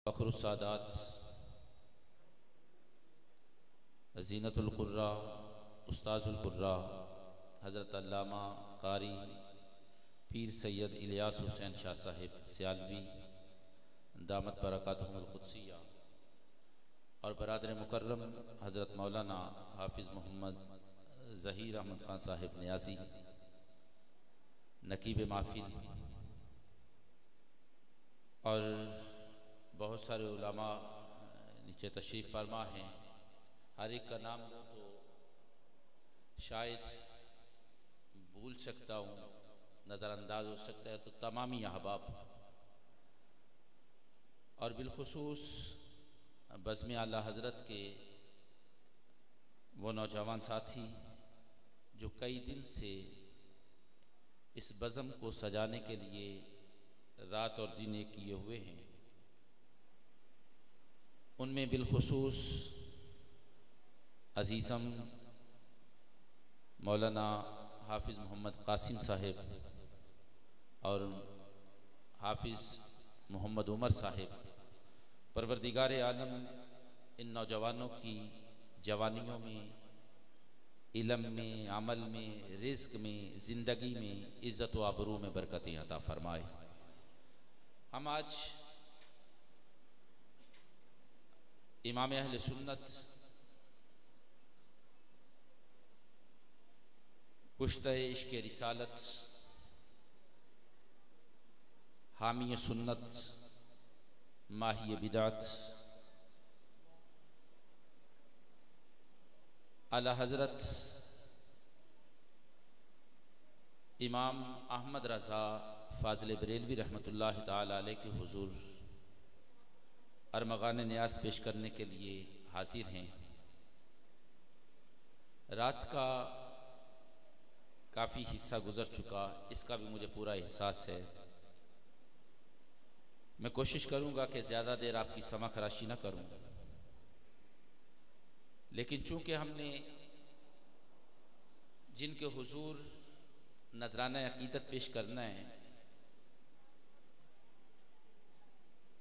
फ़ख्रुस्सादात ज़ीनतुल क़ुर्रा उस्ताज़ुल क़ुर्रा हज़रत अल्लामा कारी पीर सैयद इलियास हुसैन शाह साहिब सियालवी दामत बरकातुहुल क़ुद्सिया और बरादर मुकर्रम हज़रत मौलाना हाफिज़ मोहम्मद ज़हीर अहमद ख़ान साहिब नियाज़ी नकीब महफ़िल और बहुत सारे उलमा नीचे तशरीफ़ फरमा हैं। हर एक का नाम लो तो शायद भूल सकता हूँ, नज़रअंदाज हो सकता है, तो तमामी अहबाब और बिलखुसूस बज़्म आला हज़रत के वो नौजवान साथी जो कई दिन से इस बज़म को सजाने के लिए रात और दिन एक किए हुए हैं, उनमें बिलखुसूस अज़ीज़म मौलाना हाफिज़ मोहम्मद कासिम साहिब और हाफिज़ मोहम्मद उमर साहिब, परवरदिगार आलम इन नौजवानों की जवानियों में, इल्म में, अमल में, रिज़्क़ में, ज़िंदगी में इज़्ज़त व आबरू में बरकतें अता फ़रमाए। हम आज इमाम अहले सुन्नत पुश्ते इश्क़ रिसालत हामी सुन्नत माही बिदात आला हज़रत इमाम अहमद रज़ा फ़ाज़िल बरेलवी रहमतुल्लाह ताला अलैह के हुज़ूर अरमग़ान नियाज़ पेश करने के लिए हाज़िर हैं। रात का काफ़ी हिस्सा गुज़र चुका, इसका भी मुझे पूरा एहसास है। मैं कोशिश करूँगा कि ज़्यादा देर आपकी समा खराशी न करूँ, लेकिन चूँकि हमने जिनके हुज़ूर नज़राना अक़ीदत पेश करना है,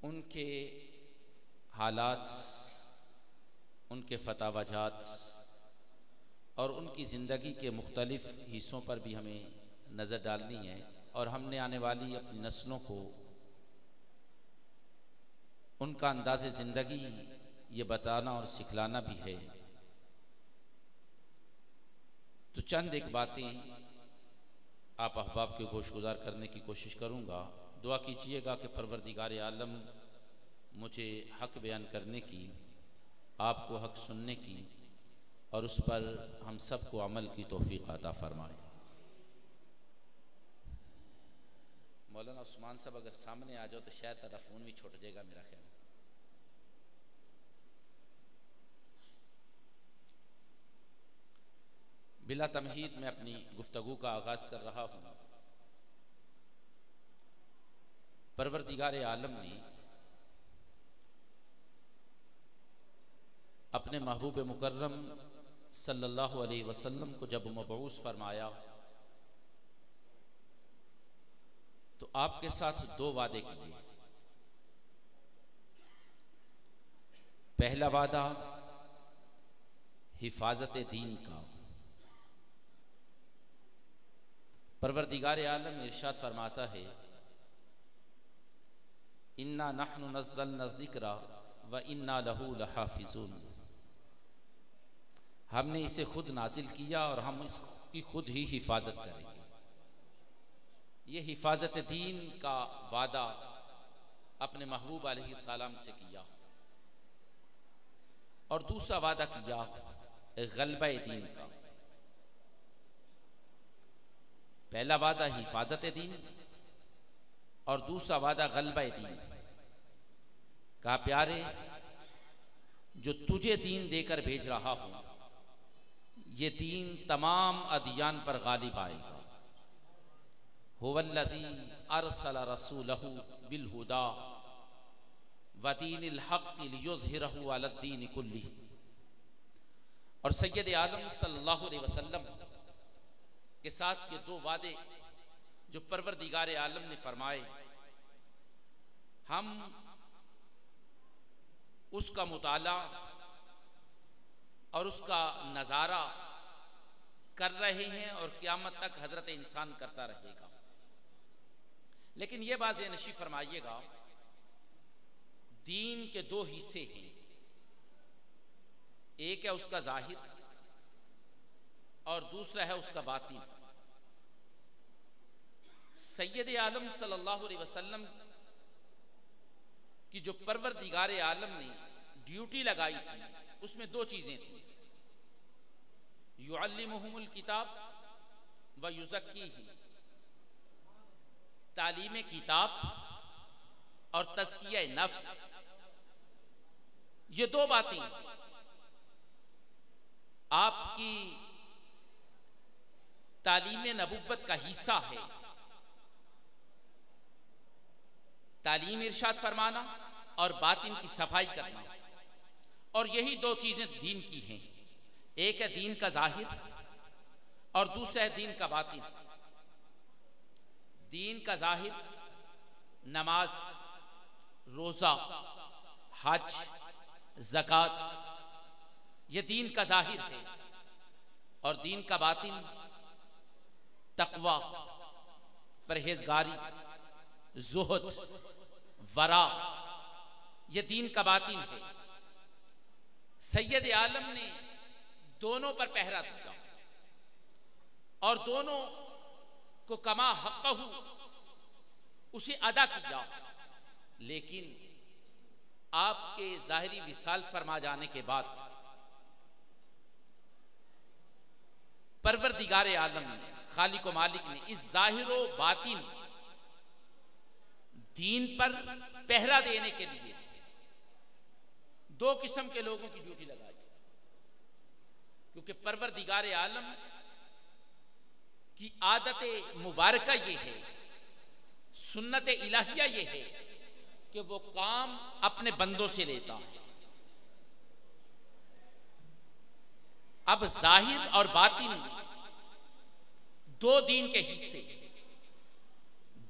उनके हालात, उनके फतावाजात और उनकी ज़िंदगी के मुख्तलिफ़ हिस्सों पर भी हमें नज़र डालनी है और हमने आने वाली अपनी नस्लों को उनका अंदाज़े ज़िंदगी ये बताना और सिखलाना भी है। तो चंद एक बातें आप अहबाब के गोशगुजार करने की कोशिश करूँगा। दुआ कीजिएगा कि परवरदिगार आलम मुझे हक़ बयान करने की, आपको हक़ सुनने की और उस पर हम सब को अमल की तौफ़ीक़ अता फ़रमाए। मौलाना उस्मान साहब अगर सामने आ जाओ तो शायद तेरा फ़ोन भी छूट जाएगा मेरा ख्याल। बिला तमहीद में अपनी गुफ्तगू का आगाज़ कर रहा हूँ। परवरदिगार आलम ने अपने महबूब मुकर्रम सल्लल्लाहु अलैहि वसल्लम को जब मबऊस फरमाया तो आपके साथ दो वादे किए। पहला वादा हिफाजत दीन का। परवरदिगार आलम इरशाद फरमाता है, इन्ना नहनु नज़्ज़लना ज़िक्रा व इन्ना लहू लहाफ़िज़ून। हमने इसे खुद नाजिल किया और हम इसकी खुद ही हिफाजत करेंगे। ये हिफाजत दीन का वादा अपने महबूब अलैहिस्सलाम से किया और दूसरा वादा किया गलबा दीन का। पहला वादा हिफाजत दीन और दूसरा वादा गलबा दीन। कहा प्यारे, जो तुझे दीन देकर भेज रहा हूं, ये दीन तमाम अदियान पर गालिब आएगा। हुवल्लज़ी अरसला रसूलहू बिलहुदा व दीनिल हक़्क़ि लियुज़हिरहू अलद्दीनि कुल्लिही। और सय्यद आलम सल्लल्लाहु अलैहि वसल्लम के साथ ये दो वादे जो परवरदिगार आलम ने फरमाए, हम उसका मुताला और उसका नज़ारा कर रहे हैं और क़यामत तक हज़रत इंसान करता रहेगा। लेकिन यह बात नशी फरमाइएगा, दीन के दो हिस्से हैं, एक है उसका ज़ाहिर और दूसरा है उसका बातिन। सैयद आलम सल्लल्लाहु अलैहि वसल्लम की जो परवरदिगार आलम ने ड्यूटी लगाई थी उसमें दो चीज़ें थी, युअल्लिमुहुमुल किताब व युज़क्कीही, तालीम किताब और तज़किया नफ्स। ये दो बातें आपकी तालीम नबुव्वत का हिस्सा है। तालीम इरशाद फरमाना और बातिन की सफाई करना, और यही दो चीजें दीन की हैं, एक है दीन का जाहिर और दूसरा है दीन का बातिन। दीन का जाहिर नमाज, रोजा, हज, ज़कात, ये दीन का जाहिर है। और दीन का बातिन तक़वा, परहेजगारी, ज़ुहद, वरा, ये दीन का बातिन है। सैयद आलम ने दोनों पर पहरा दिया और दोनों को कमा हक़्क़हू उसे अदा किया। लेकिन आपके ज़ाहिरी विसाल फरमा जाने के बाद परवरदिगार आलम ने, खालिक व मालिक ने इस ज़ाहिर व बातिन दीन पर पहरा देने के लिए दो किस्म के लोगों की ड्यूटी लगाई। क्योंकि परवरदिगार आलम की आदत मुबारका ये है, सुन्नत इलाहिया ये है कि वो काम अपने बंदों से लेता है। अब जाहिर और बातिन दो दीन के हिस्से,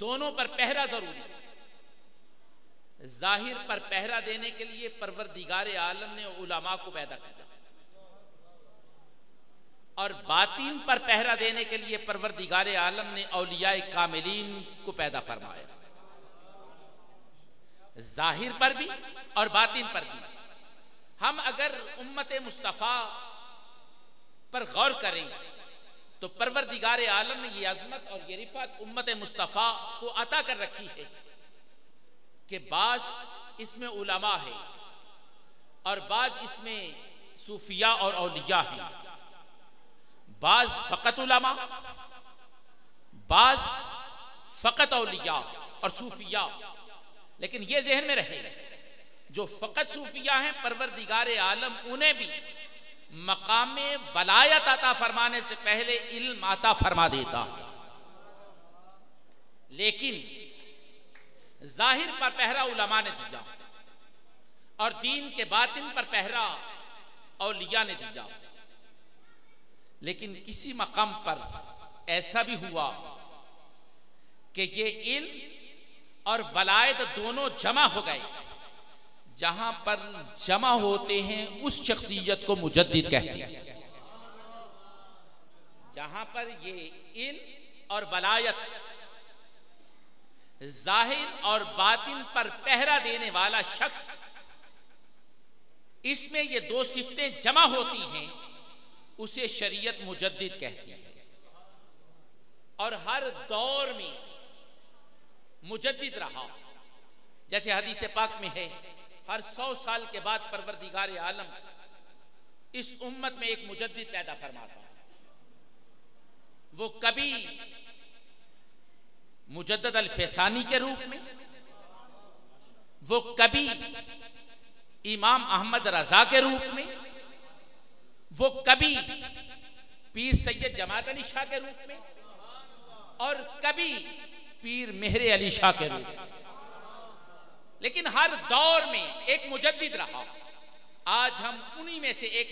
दोनों पर पहरा जरूरी है। जाहिर पर पहरा देने के लिए परवरदिगार आलम ने उलमा को पैदा किया और बातिन पर पहरा देने के लिए परवरदिगार आलम ने औलियाए कामिलीन को पैदा फरमाया। जाहिर पर भी और बातिन पर भी। हम अगर उम्मत मुस्तफ़ा पर गौर करें तो परवरदिगार आलम ने ये अज़मत और ये रिफ़त उम्मत मुस्तफ़ा को अता कर रखी है कि बाज़ इसमें उलमा है और बाज़ इसमें सूफिया और औलिया है, बाज़ फ़कत उलमा, बाज़ फ़कत औलिया और सूफिया। लेकिन ये ज़हन में रहे, जो फ़कत सूफिया हैं परवरदिगार आलम उन्हें भी मकाम वलायत अता फरमाने से पहले इल्म अता फरमा देता। लेकिन जाहिर पर पहरा उलमा ने दिया और दीन के बातिन पर पहरा औलिया ने दिया। लेकिन किसी मकाम पर ऐसा भी हुआ कि ये इल्म और वलायत दोनों जमा हो गए। जहां पर जमा होते हैं उस शख्सियत को मुजद्दिद कहते हैं। जहां पर ये इल्म और वलायत जाहिर और बातिन पर पहरा देने वाला शख्स, इसमें ये दो सिफतें जमा होती हैं, उसे शरीयत मुजद्दिद कहती है। और हर दौर में मुजद्दिद रहा। जैसे हदीस पाक में है, हर 100 साल के बाद परवरदिगार आलम इस उम्मत में एक मुजद्दिद पैदा फरमाता। वो कभी मुजद्दद अल फैसानी के रूप में, वो कभी इमाम अहमद रजा के रूप में, वो कभी पीर सैयद जमात अली शाह के रूप में और कभी पीर मेहर अली शाह के रूप में। लेकिन हर दौर में एक मुजद्दिद रहा। आज हम उन्हीं में से एक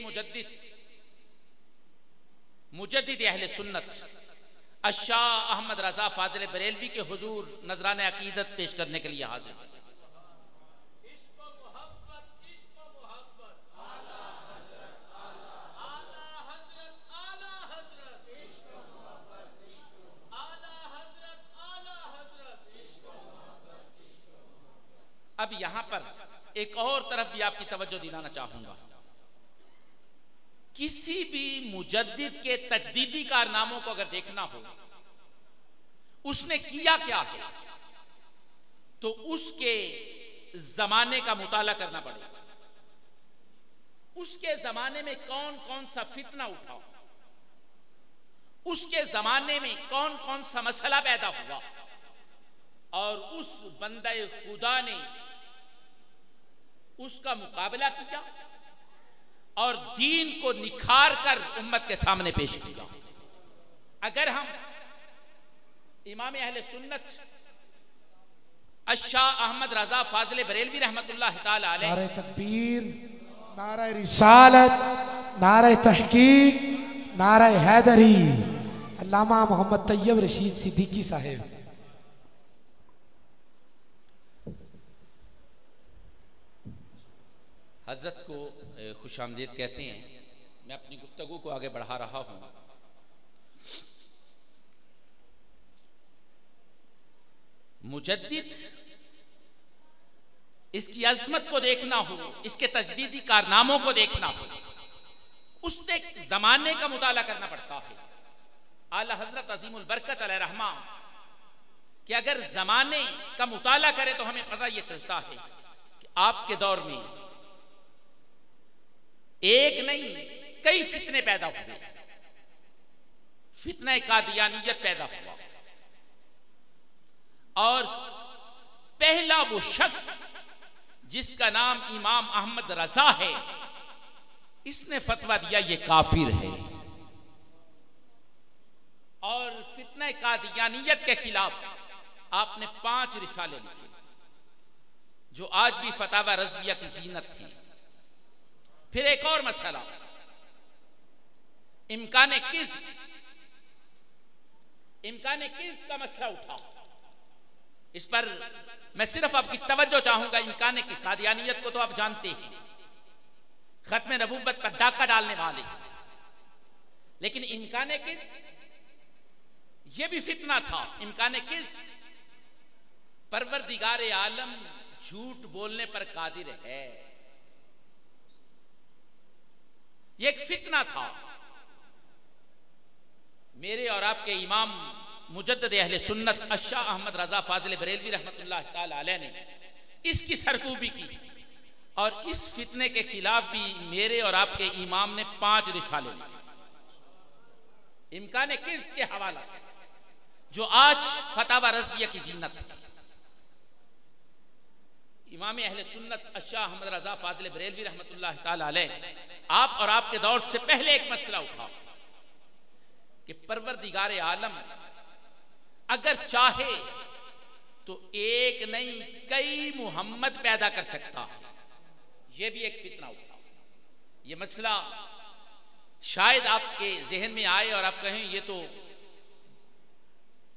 मुजद्दिद अहले सुन्नत अशाह अहमद रजा फाजिल बरेलवी के हुजूर नजराने अकीदत पेश करने के लिए हाजिर। अब यहां पर एक और तरफ भी आपकी तवज्जो दिलाना चाहूंगा। किसी भी मुजद्दिद के तजदीदी कारनामों को अगर देखना हो, उसने किया क्या है, तो उसके जमाने का मुताला करना पड़ेगा। उसके जमाने में कौन कौन सा फितना उठा, उसके जमाने में कौन कौन सा मसला पैदा हुआ, और उस बंदे खुदा ने उसका मुकाबला किया और दीन को निखार कर उम्मत के सामने पेश किया। अगर हम इमाम अहले सुन्नत अशाह अहमद रजा फाजिल बरेलवी रहमतुल्लाह ताला अलैह, नारे तकबीर, नारे रिसालत, नारे तहकीक, नारे हैदरी, अल्लामा मोहम्मद तैयब रशीद सिद्दीकी साहिब, हजरत को खुशामदीद कहते हैं। मैं अपनी गुफ्तगू को आगे बढ़ा रहा हूं। मुजद्दिद, इसकी अजमत को देखना हो, इसके तजदीदी कारनामों को देखना हो, उससे जमाने का मुताला करना पड़ता है। आला हजरत अजीमुल बरकत अलैहि रहमा कि अगर जमाने का मुताला करें तो हमें पता यह चलता है कि आपके दौर में एक नहीं कई फितने पैदा हुए। फितना कादियानियत पैदा हुआ, और पहला वो शख्स जिसका नाम इमाम अहमद रजा है, इसने फतवा दिया ये काफिर है। और फितना कादियानियत के खिलाफ आपने 5 रिसाले लिखे जो आज भी फतावा रज़विया की जीनत है। फिर एक और मसला, इम्कान किज़्ब का मसला उठा। इस पर मैं सिर्फ आपकी तवज्जो चाहूंगा। इम्कान की कादियानियत को तो आप जानते हैं, खत्म नबूवत पर डाका डालने वाले, लेकिन इम्कान किज़्ब ये भी फितना था। इम्कान किज़्ब, परवरदिगार आलम झूठ बोलने पर कादिर है, ये एक फितना था। मेरे और आपके इमाम मुजद्दिद अहले सुन्नत अशाह अहमद रजा फाजिल बरेलवी रहमतुल्लाह ताला अलैह ने इसकी सरकूबी की, और इस फितने के खिलाफ भी मेरे और आपके इमाम ने 5 रिसाले लिखे इम्कान किज़्ब के हवाला से, जो आज फतावा रज़विया की जीनत है। इमाम अहले सुन्नत अशाह अहमद रजा फाजिल बरेलवी रहमतुल्लाह ताला अलैह, आप और आपके दौर से पहले एक मसला उठा कि परवरदिगार आलम अगर चाहे तो एक नहीं कई मुहम्मद पैदा कर सकता है। यह भी एक फितना उठा। यह मसला शायद आपके जहन में आए और आप कहें ये तो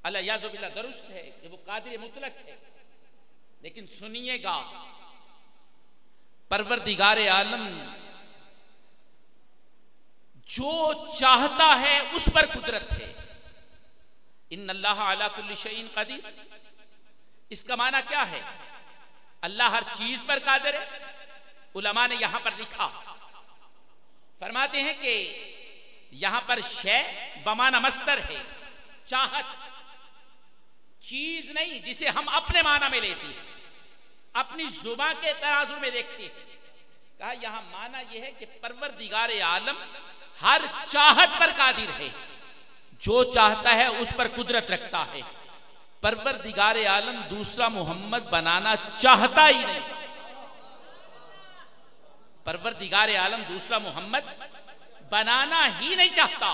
अल-याज़ु बिल्लाह दुरुस्त है कि वो कादिर मुतलक है, लेकिन सुनिएगा, परवरदिगार आलम जो चाहता है उस पर कुदरत है। इन्नल्लाह अला कुल्ली शैइन कदीर, इसका माना क्या है? अल्लाह हर चीज पर कादिर है। उलमा ने यहां पर लिखा, फरमाते हैं कि यहां पर शै बमाना मस्तर है, चाहत, चीज नहीं जिसे हम अपने माना में लेते हैं, अपनी जुबान के तराजू में देखते हैं। कहा यहां माना यह है कि परवरदिगार आलम हर चाहत पर कादिर है, जो चाहता है उस पर कुदरत रखता है। परवरदिगार आलम दूसरा मोहम्मद बनाना चाहता ही नहीं। परवरदिगार आलम दूसरा मोहम्मद बनाना ही नहीं चाहता,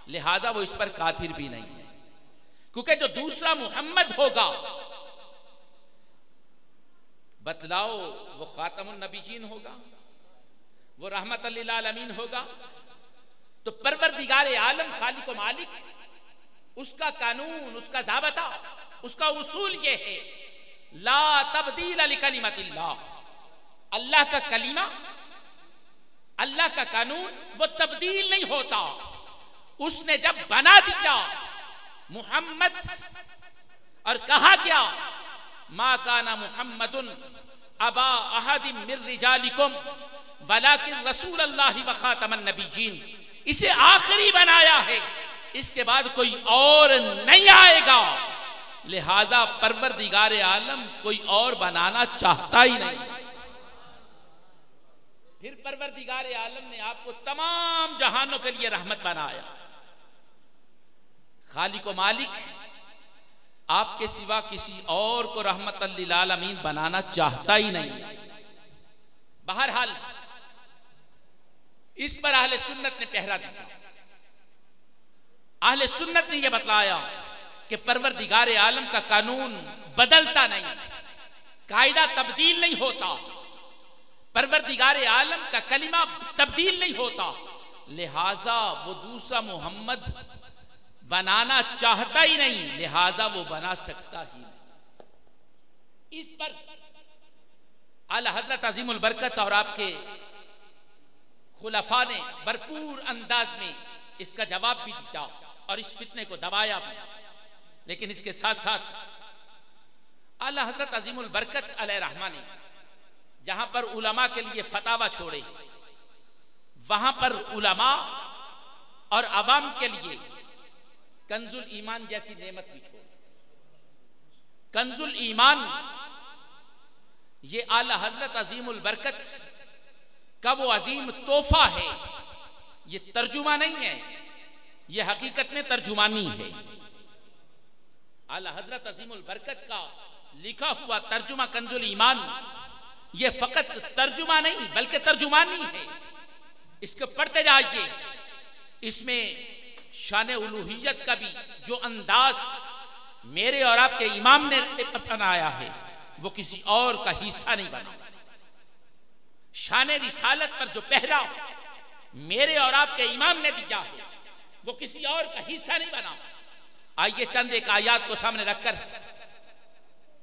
लिहाजा वो इस पर कादिर भी नहीं है, क्योंकि जो दूसरा मोहम्मद होगा, बतलाओ, वो खातमुन नबीयीन होगा, वो रहमतल लिल आलमीन होगा। तो परवरदिगार आलम खालिक व मालिक, उसका कानून, उसका ज़ाबता, उसका उसूल ये है, ला तब्दील लिकलिमतिल्लाह, अल्लाह का कलीमा, अल्लाह का कानून वो तब्दील नहीं होता। उसने जब बना दिया मुहम्मद और कहा क्या, मा काना मुहम्मदुन अबा अहदिम मिर रिजालिकुम वलाकिन रसूल अल्लाह व खातमन नबिय्यीन, इसे आखिरी बनाया है, इसके बाद कोई और नहीं आएगा, लिहाजा परवरदिगार आलम कोई और बनाना चाहता ही नहीं। फिर परवरदिगार आलम ने आपको तमाम जहानों के लिए रहमत बनाया। खालिक व मालिक आपके सिवा किसी और को रहमतल लिल आलमीन बनाना चाहता ही नहीं। बहरहाल इस पर अहले सुन्नत ने पहरा दिया। अहले सुन्नत ने यह बतलाया कि परवरदिगार आलम का कानून बदलता नहीं, कायदा तब्दील नहीं होता, परवरदिगार आलम का कलिमा तब्दील नहीं होता, लिहाजा वो दूसरा मोहम्मद बनाना चाहता ही नहीं, लिहाजा वो बना सकता ही नहीं। इस पर आला हजरत अजीमुल बरकत और आपके खुलफा ने भरपूर अंदाज में इसका जवाब भी दिया और इस फितने को दबाया भी। लेकिन इसके साथ साथ आला हजरत अजीमुल बरकत अलैहि रहमा ने जहां पर उलमा के लिए फतावा छोड़े, वहां पर उलमा और अवाम के लिए कंजुल ईमान जैसी नेमत भी छोड़ी। कंजुल ईमान ये आला हजरत अजीमुल बरकत का वो अजीम तोहफा है, ये तर्जुमा नहीं है, ये हकीकत में तर्जुमानी है। आला हजरत अजीमुल बरकत का लिखा हुआ तर्जुमा कंजुल ईमान ये फकत तर्जुमा नहीं बल्कि तर्जुमानी है। इसको पढ़ते जाइए, इसमें शान उलूहियत का भी जो अंदाज मेरे और आपके इमाम ने अपनाया है वो किसी और का हिस्सा नहीं बना। शान रिसालत पर जो पहरा मेरे और आपके इमाम ने दिया है वो किसी और का हिस्सा नहीं बना। आइए चंद एक आयात को सामने रखकर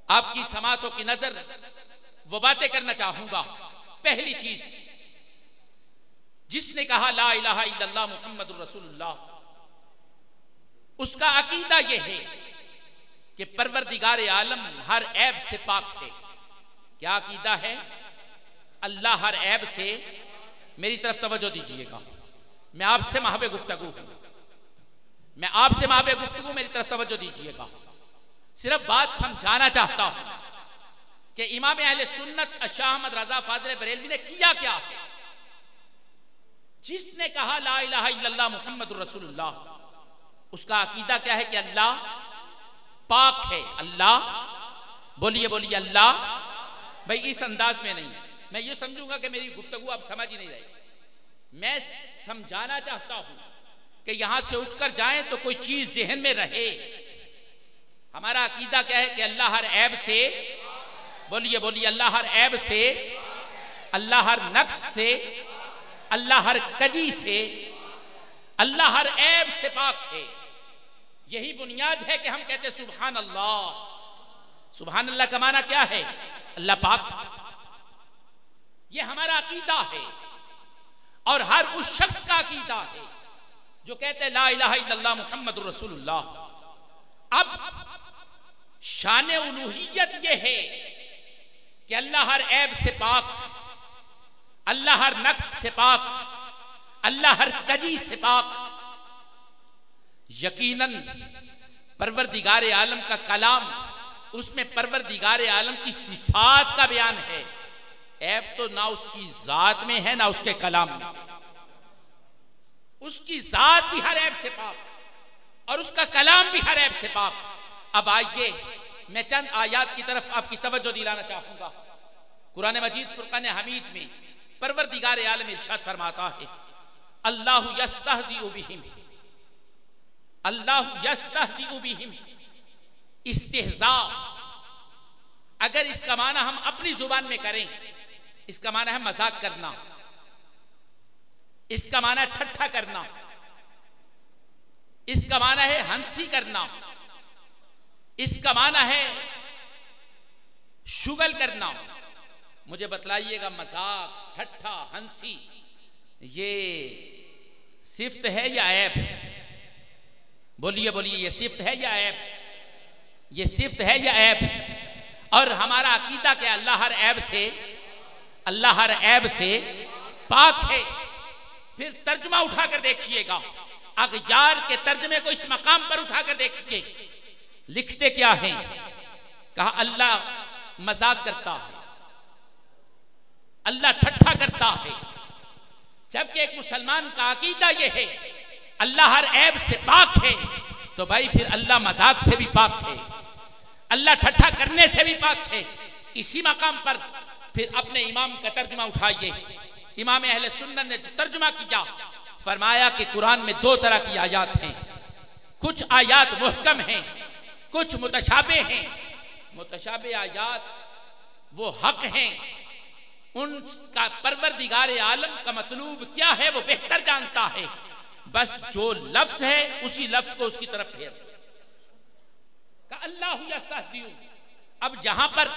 आपकी समातों की नजर वो बातें करना चाहूंगा। पहली चीज, जिसने कहा ला इलाहा इल्लल्लाह मुहम्मदुर रसूलुल्लाह, उसका अकीदा यह है कि परवरदिगार आलम हर ऐब से पाक है। क्या अकीदा है? अल्लाह हर ऐब से, मेरी तरफ तवज्जो दीजिएगा, मैं आपसे महबे गुफ्तगू हूं, मैं आपसे महबे गुफ्तगू, मेरी तरफ तवज्जो दीजिएगा। सिर्फ बात समझाना चाहता हूं कि इमाम अहले सुन्नत शाह अहमद रजा फाजिल बरेलवी ने किया क्या है। जिसने कहा ला इलाहा इल्लल्लाह मुहम्मदुर रसूलुल्लाह, उसका अकीदा क्या है कि अल्लाह पाक है। अल्लाह, बोलिए बोलिए अल्लाह। भाई इस अंदाज में नहीं, मैं ये समझूंगा कि मेरी गुफ्तगू आप समझ ही नहीं रहे। मैं समझाना चाहता हूं कि यहां से उठकर जाएं तो कोई चीज जहन में रहे। हमारा अकीदा क्या है कि अल्लाह हर ऐब से, बोलिए बोलिए अल्लाह हर ऐब से, अल्लाह हर नक्स से, अल्लाह हर कजी से, अल्लाह हर ऐब से पाक है। यही बुनियाद है कि हम कहते हैं सुभान अल्लाह। सुभान अल्लाह का माना क्या है? अल्लाह पाक। यह हमारा अकीदा है और हर उस शख्स का अकीदा है जो कहते हैं ला इलाहा इल्लल्लाह मुहम्मदुर रसूलुल्लाह। अब शान उलूहियत यह है कि अल्लाह हर ऐब से पाक, अल्लाह हर नक्स से पाक, अल्लाह हर कजी से पाक। यकीनन परवरदिगार आलम का कलाम, उसमें परवरदिगार आलम की सिफात का बयान है। ऐब तो ना उसकी जात में है ना उसके कलाम में। उसकी जात भी हर ऐब से पाक और उसका कलाम भी हर ऐब से पाक। अब आइए मैं चंद आयात की तरफ आपकी तवज्जो दिलाना चाहूंगा। कुरान मजीद फुरकान हमीद में परवरदिगार आलम इरशाद फरमाता है अल्लाहु यस्तहज़िउ बिहिम, अल्लाहु यस्तहज़िउ बिहिम। इस्तिहज़ा अगर इसका माना हम अपनी जुबान में करें, इसका माना है मजाक करना, इसका माना है ठट्ठा करना, इसका माना है हंसी करना, इसका माना है शुगल करना। मुझे बतलाइएगा मजाक, ठट्ठा, हंसी ये सिफ्त है या ऐब? बोलिए बोलिए, ये सिफ्त है या ऐब? ये सिफ्त है या ऐब? और हमारा अकीदा के अल्लाह हर ऐब से पाक है। फिर तर्जुमा उठाकर देखिएगा, अग़यार के तर्जुमे को इस मकाम पर उठाकर देखिए, लिखते क्या है? कहा अल्लाह मजाक करता है, अल्लाह ठट्ठा करता है। जबकि एक मुसलमान का अकीदा यह है अल्लाह हर ऐब से पाक है, तो भाई फिर अल्लाह मजाक से भी पाक है, अल्लाह ठट्ठा करने से भी पाक है। इसी मकाम पर फिर अपने इमाम का तर्जुमा उठाइए। इमाम अहले सुन्नत ने तर्जुमा किया, फरमाया कि कुरान में दो तरह की आयात हैं, कुछ आयात मुहकम हैं, कुछ मुतशाबे हैं। मुतशाबे आयात वो हक हैं, उनका परवरदिगार आलम का मतलूब क्या है वो बेहतर जानता है। बस जो लफ्ज है उसी लफ्ज को उसकी तरफ फेर का अल्लाहु यस्तहज़िउ। अब जहां पर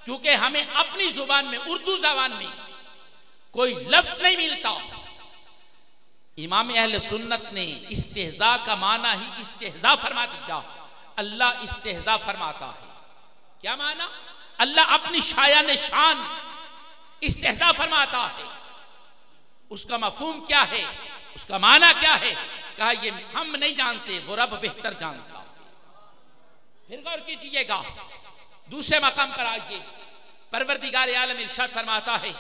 क्योंकि हमें अपनी जुबान में, उर्दू जबान में कोई लफ्ज नहीं मिलता, इमाम अहले सुन्नत ने इस्तेहजा का माना ही इस्तेहजा फरमा दिया। अल्लाह इस्तेहजा फरमाता है। क्या माना? अल्लाह अपनी शायान शान इस्तेहजा फरमाता है। उसका मफहूम क्या है, उसका माना क्या है? कहा ये हम नहीं जानते, वो रब बेहतर जानता है। फिर गौर कीजिएगा, दूसरे मकाम पर आइए, परवरदिगार आलम इरशाद फरमाता है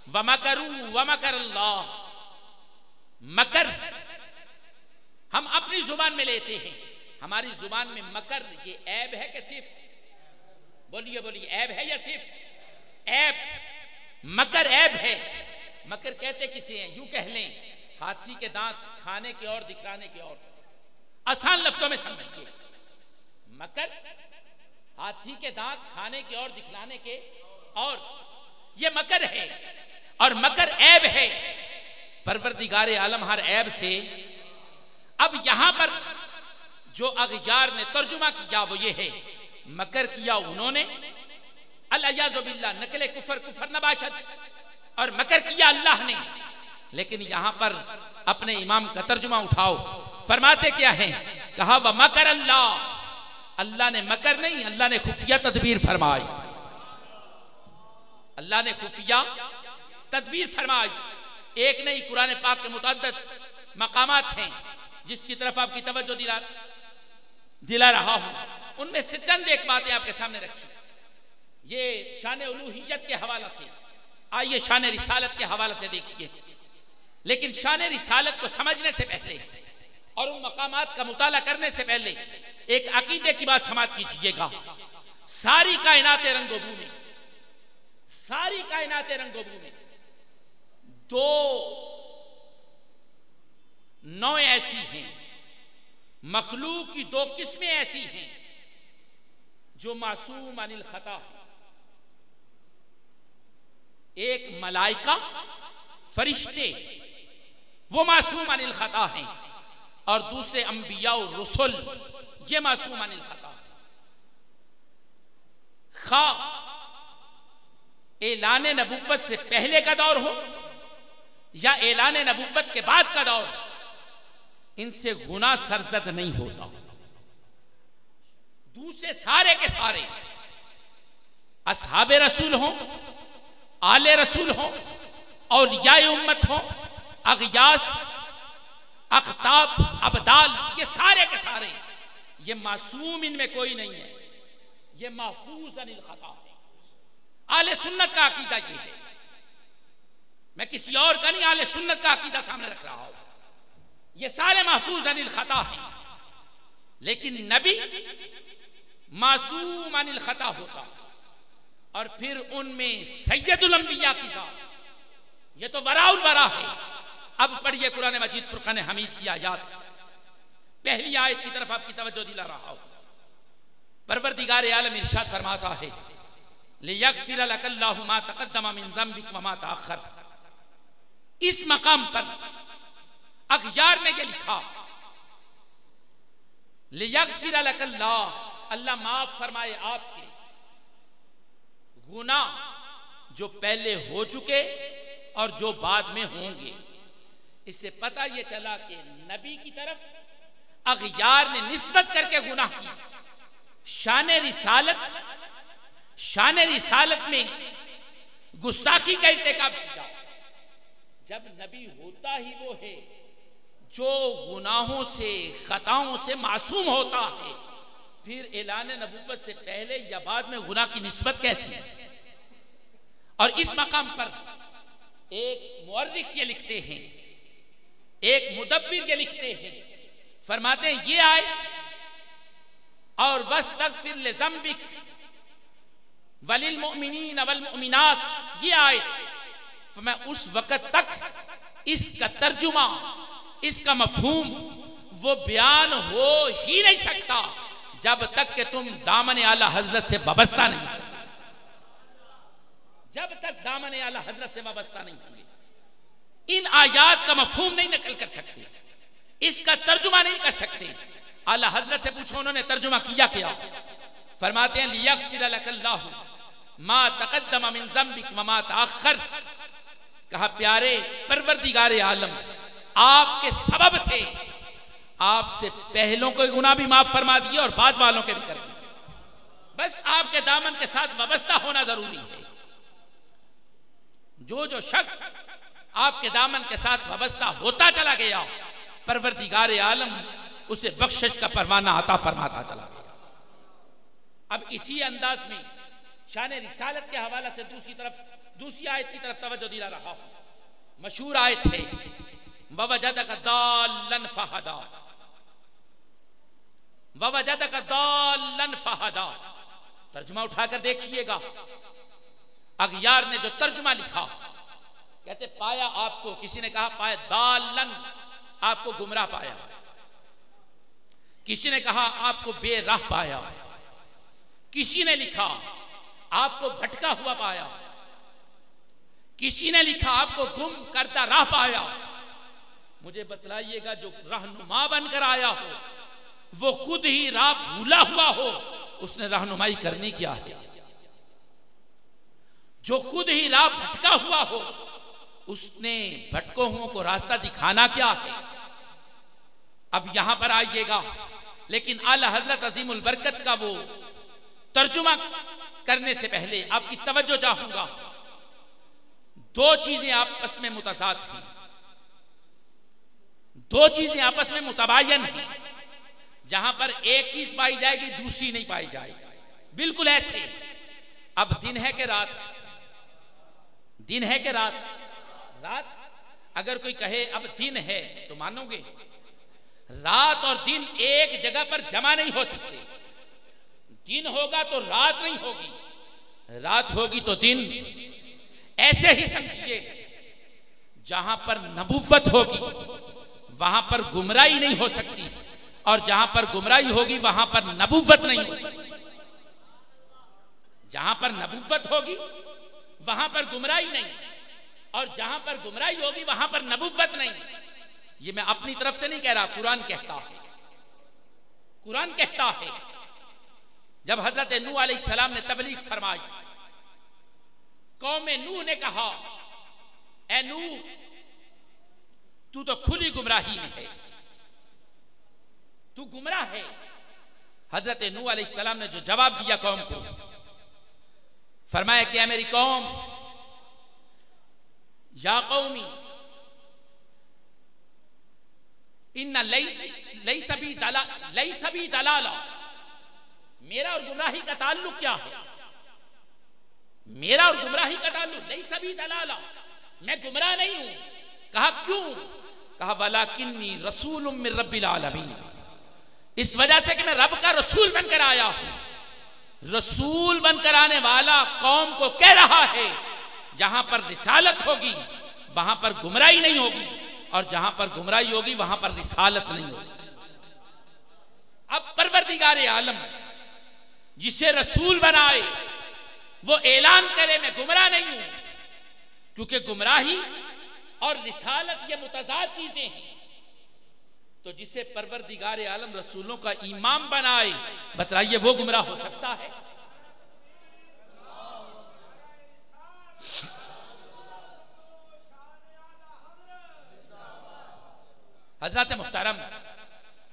वमकरू वमकर अल्लाह। मकर हम अपनी जुबान में लेते हैं, हमारी जुबान में मकर ये ऐब है कि सिर्फ? बोलिए बोलिए, ऐब है या सिर्फ? ऐब। मकर ऐब है। मकर कहते किसे हैं? यूं कह लें, हाथी के दांत खाने के और दिखलाने के और। आसान लफ्जों में समझिए, मकर हाथी के दांत खाने के और दिखलाने के और, ये मकर है और मकर ऐब है। परवरदिगार आलम हर ऐब से। अब यहां पर जो अग़यार ने तर्जुमा किया वो ये है, मकर किया उन्होंने, अल-अयाज़ु बिल्लाह, नकले कुफर, कुफर नबाशत, और मकर किया अल्लाह ने। लेकिन यहां पर अपने इमाम का तर्जुमा उठाओ, फरमाते क्या है? कहा वह मकर अल्लाह। अल्लाह ने मकर नहीं, अल्लाह ने खुफिया तदबीर फरमाई। अल्लाह ने खुफिया तदबीर फरमाई। एक नहीं, कुरान पाक के मुतअद्दिद मकामात हैं जिसकी तरफ आपकी तवज्जो दिला रहा हूं। उनमें से चंद एक बातें आपके सामने रखी। ये शान उलूहियत के हवाला से, आइए शान रिसालत के हवाले से देखिए। लेकिन शान रिसालत को समझने से पहले और उन मकामात का मुताला करने से पहले एक अकीदे की बात समाज कीजिएगा। सारी कायनात रंगोबू में, सारी कायनात रंगोबू में दो नौ ऐसी हैं, मखलूक की दो किस्में ऐसी हैं जो मासूम अनिल खता है। एक मलाइका, फरिश्ते, वो मासूम अनिल खता हैं, और दूसरे अंबिया और रसूल, ये मासूम अनिल खता है। खा ऐलान नबुव्वत से पहले का दौर हो या ऐलान नबुव्वत के बाद का दौर, इनसे गुनाह सरजद नहीं होता। दूसरे सारे के सारे असहाबे रसूल हों, आले रसूल हों, औलियाए उम्मत हों, अग़यास, अख्ताब, अबदाल, ये सारे के सारे, ये मासूम इनमें कोई नहीं है, ये महफूज अनिल खता है। आले सुन्नत का अकीदा ये है। मैं किसी और का नहीं, आले सुन्नत का अकीदा सामने रख रहा हूं। ये सारे महफूज अनिल खता हैं। लेकिन नबी मासूम अनिल खता होता, और फिर उनमें सैयदुल अंबिया की जात, ये तो वराउल वरा है। अब पढ़िए कुरान मजीद फुरकान हमीद की आयत, पहली आयत की तरफ आपकी तवज्जो दिला रहा हूं। परवरदिगार आलम इरशाद फरमाता है लियग़फ़िर लकल्लाहु मा तक़द्दम मिन ज़ंबिक व मा तअख़्ख़र। इस मकाम पर अग़यार ने यह लिखा लियग़फ़िर लकल्लाह, अल्लाह माफ फरमाए आपके गुनाह जो पहले हो चुके और जो बाद में होंगे। इससे पता यह चला कि नबी की तरफ अग़यार ने निस्बत करके गुनाह किया। शान रिसालत, शान रिसालत में गुस्ताखी का इर्तिकाब किया। जब नबी होता ही वो है जो गुनाहों से खताओं से मासूम होता है, फिर ऐलान नबूवत से पहले या बाद में गुनाह की निस्बत कैसी? और इस मकाम पर एक मुअर्रिख ये लिखते हैं, एक मुदब्बिर ये लिखते हैं, फरमाते हैं ये आयत और वस्तगफिर लिज़ंबिक वलिल मुमिनीन वल मुमिनात, ये आयत मैं उस वक़्त तक इसका तर्जुमा, इसका मफहूम वो बयान हो ही नहीं सकता जब तक कि तुम दामन आला हजरत से वाबस्ता नहीं, जब तक दामन आला हजरत से वाबस्ता नहीं होंगे। इन आयात का मफहूम नहीं नकल कर सकते, इसका तर्जुमा नहीं कर सकते। आला हजरत से पूछो उन्होंने तर्जुमा किया क्या? फरमाते हैं लियग़फ़िर लकल्लाहु मा तक़द्दम मिन ज़ंबिक व मा तअख़्ख़र। कहा प्यारे परवरदिगार आलम, आपके सबब से आपसे पहलों को गुनाह भी माफ फरमा दिए और बाद वालों के भी कर दिए। बस आपके दामन के साथ वाबस्ता होना जरूरी है। जो शख्स आपके दामन के साथ वाबस्ता होता चला गया, परवरदिगार आलम उसे बख्शिश का परवाना अता फरमाता चला गया। अब इसी अंदाज में शान रिसालत के हवाले से दूसरी आयत की तरफ तवज्जो दिला रहा हूं। मशहूर आयत है ववजदक दाल्लन फहदा, ववजदक दाल्लन फहदा। तर्जुमा उठाकर देखिएगा, अगयार ने जो तर्जुमा लिखा, कहते पाया आपको, किसी ने कहा पाया दाल्लन, आपको गुमराह पाया, किसी ने कहा आपको बेराह पाया, किसी ने लिखा आपको भटका हुआ पाया, किसी ने लिखा आपको गुम करता राह पाया। मुझे बतलाइएगा जो रहनुमा बनकर आया हो वो खुद ही राह भूला हुआ हो, उसने रहनुमाई करनी क्या है? जो खुद ही राह भटका हुआ हो उसने भटको हुओं को रास्ता दिखाना क्या है? अब यहां पर आइएगा, लेकिन आला हजरत अजीमुल बरकत का वो तर्जुमा करने से पहले आपकी तवज्जो चाहूंगा। दो चीजें आपस में मुतज़ाद हैं, दो चीजें आपस में मुतबायन हैं। जहां पर एक चीज पाई जाएगी दूसरी नहीं पाई जाएगी। बिल्कुल ऐसे अब दिन है कि रात, दिन है कि रात, रात अगर कोई कहे अब दिन है तो मानोगे? रात और दिन एक जगह पर जमा नहीं हो सकते। दिन होगा तो रात नहीं होगी, रात होगी तो दिन। ऐसे ही समझिए, जहां पर नबूवत होगी वहां पर गुमराही नहीं हो सकती, और जहां पर गुमराही होगी वहां पर नबूवत नहीं हो सकती। जहां पर नबूवत होगी वहां पर गुमराही नहीं, और जहां पर गुमराही होगी वहां पर नबूवत नहीं। ये मैं अपनी तरफ से नहीं कह रहा, कुरान कहता है। कुरान कहता है जब हजरत नूह अलैहिस्सलाम ने तबलीग फरमाई, कौम नूह ने कहा ए नूह तू तो खुली गुमराही में है, तू गुमराह है। हजरत नूह अलैहिस्सलाम ने जो जवाब दिया कौम को, फरमाया कि मेरी कौम, या कौमी इन्ना लैसा बी दलाला। मेरा और गुमराही का ताल्लुक क्या है? मेरा और गुमराही का ताल्लुक लैसा बी दलाला, मैं गुमराह नहीं हूं। कहा क्यों? कहा वलाकिन्नी रसूलुम मिर रब्बिल आलमीन, इस वजह से कि मैं रब का रसूल बनकर आया हूं। रसूल बनकर आने वाला कौम को कह रहा है जहां पर रिसालत होगी वहां पर गुमराही नहीं होगी, और जहां पर गुमराही होगी वहां पर रिसालत नहीं होगी। अब परवरदिगार आलम जिसे रसूल बनाए वो ऐलान करे मैं गुमराह नहीं हूं, क्योंकि गुमराही और रिसालत ये मुतज़ाद चीजें हैं। तो जिसे परवरदिगार आलम रसूलों का इमाम बनाए, बतलाइए वो गुमराह हो सकता है? हजरत मुहतरम,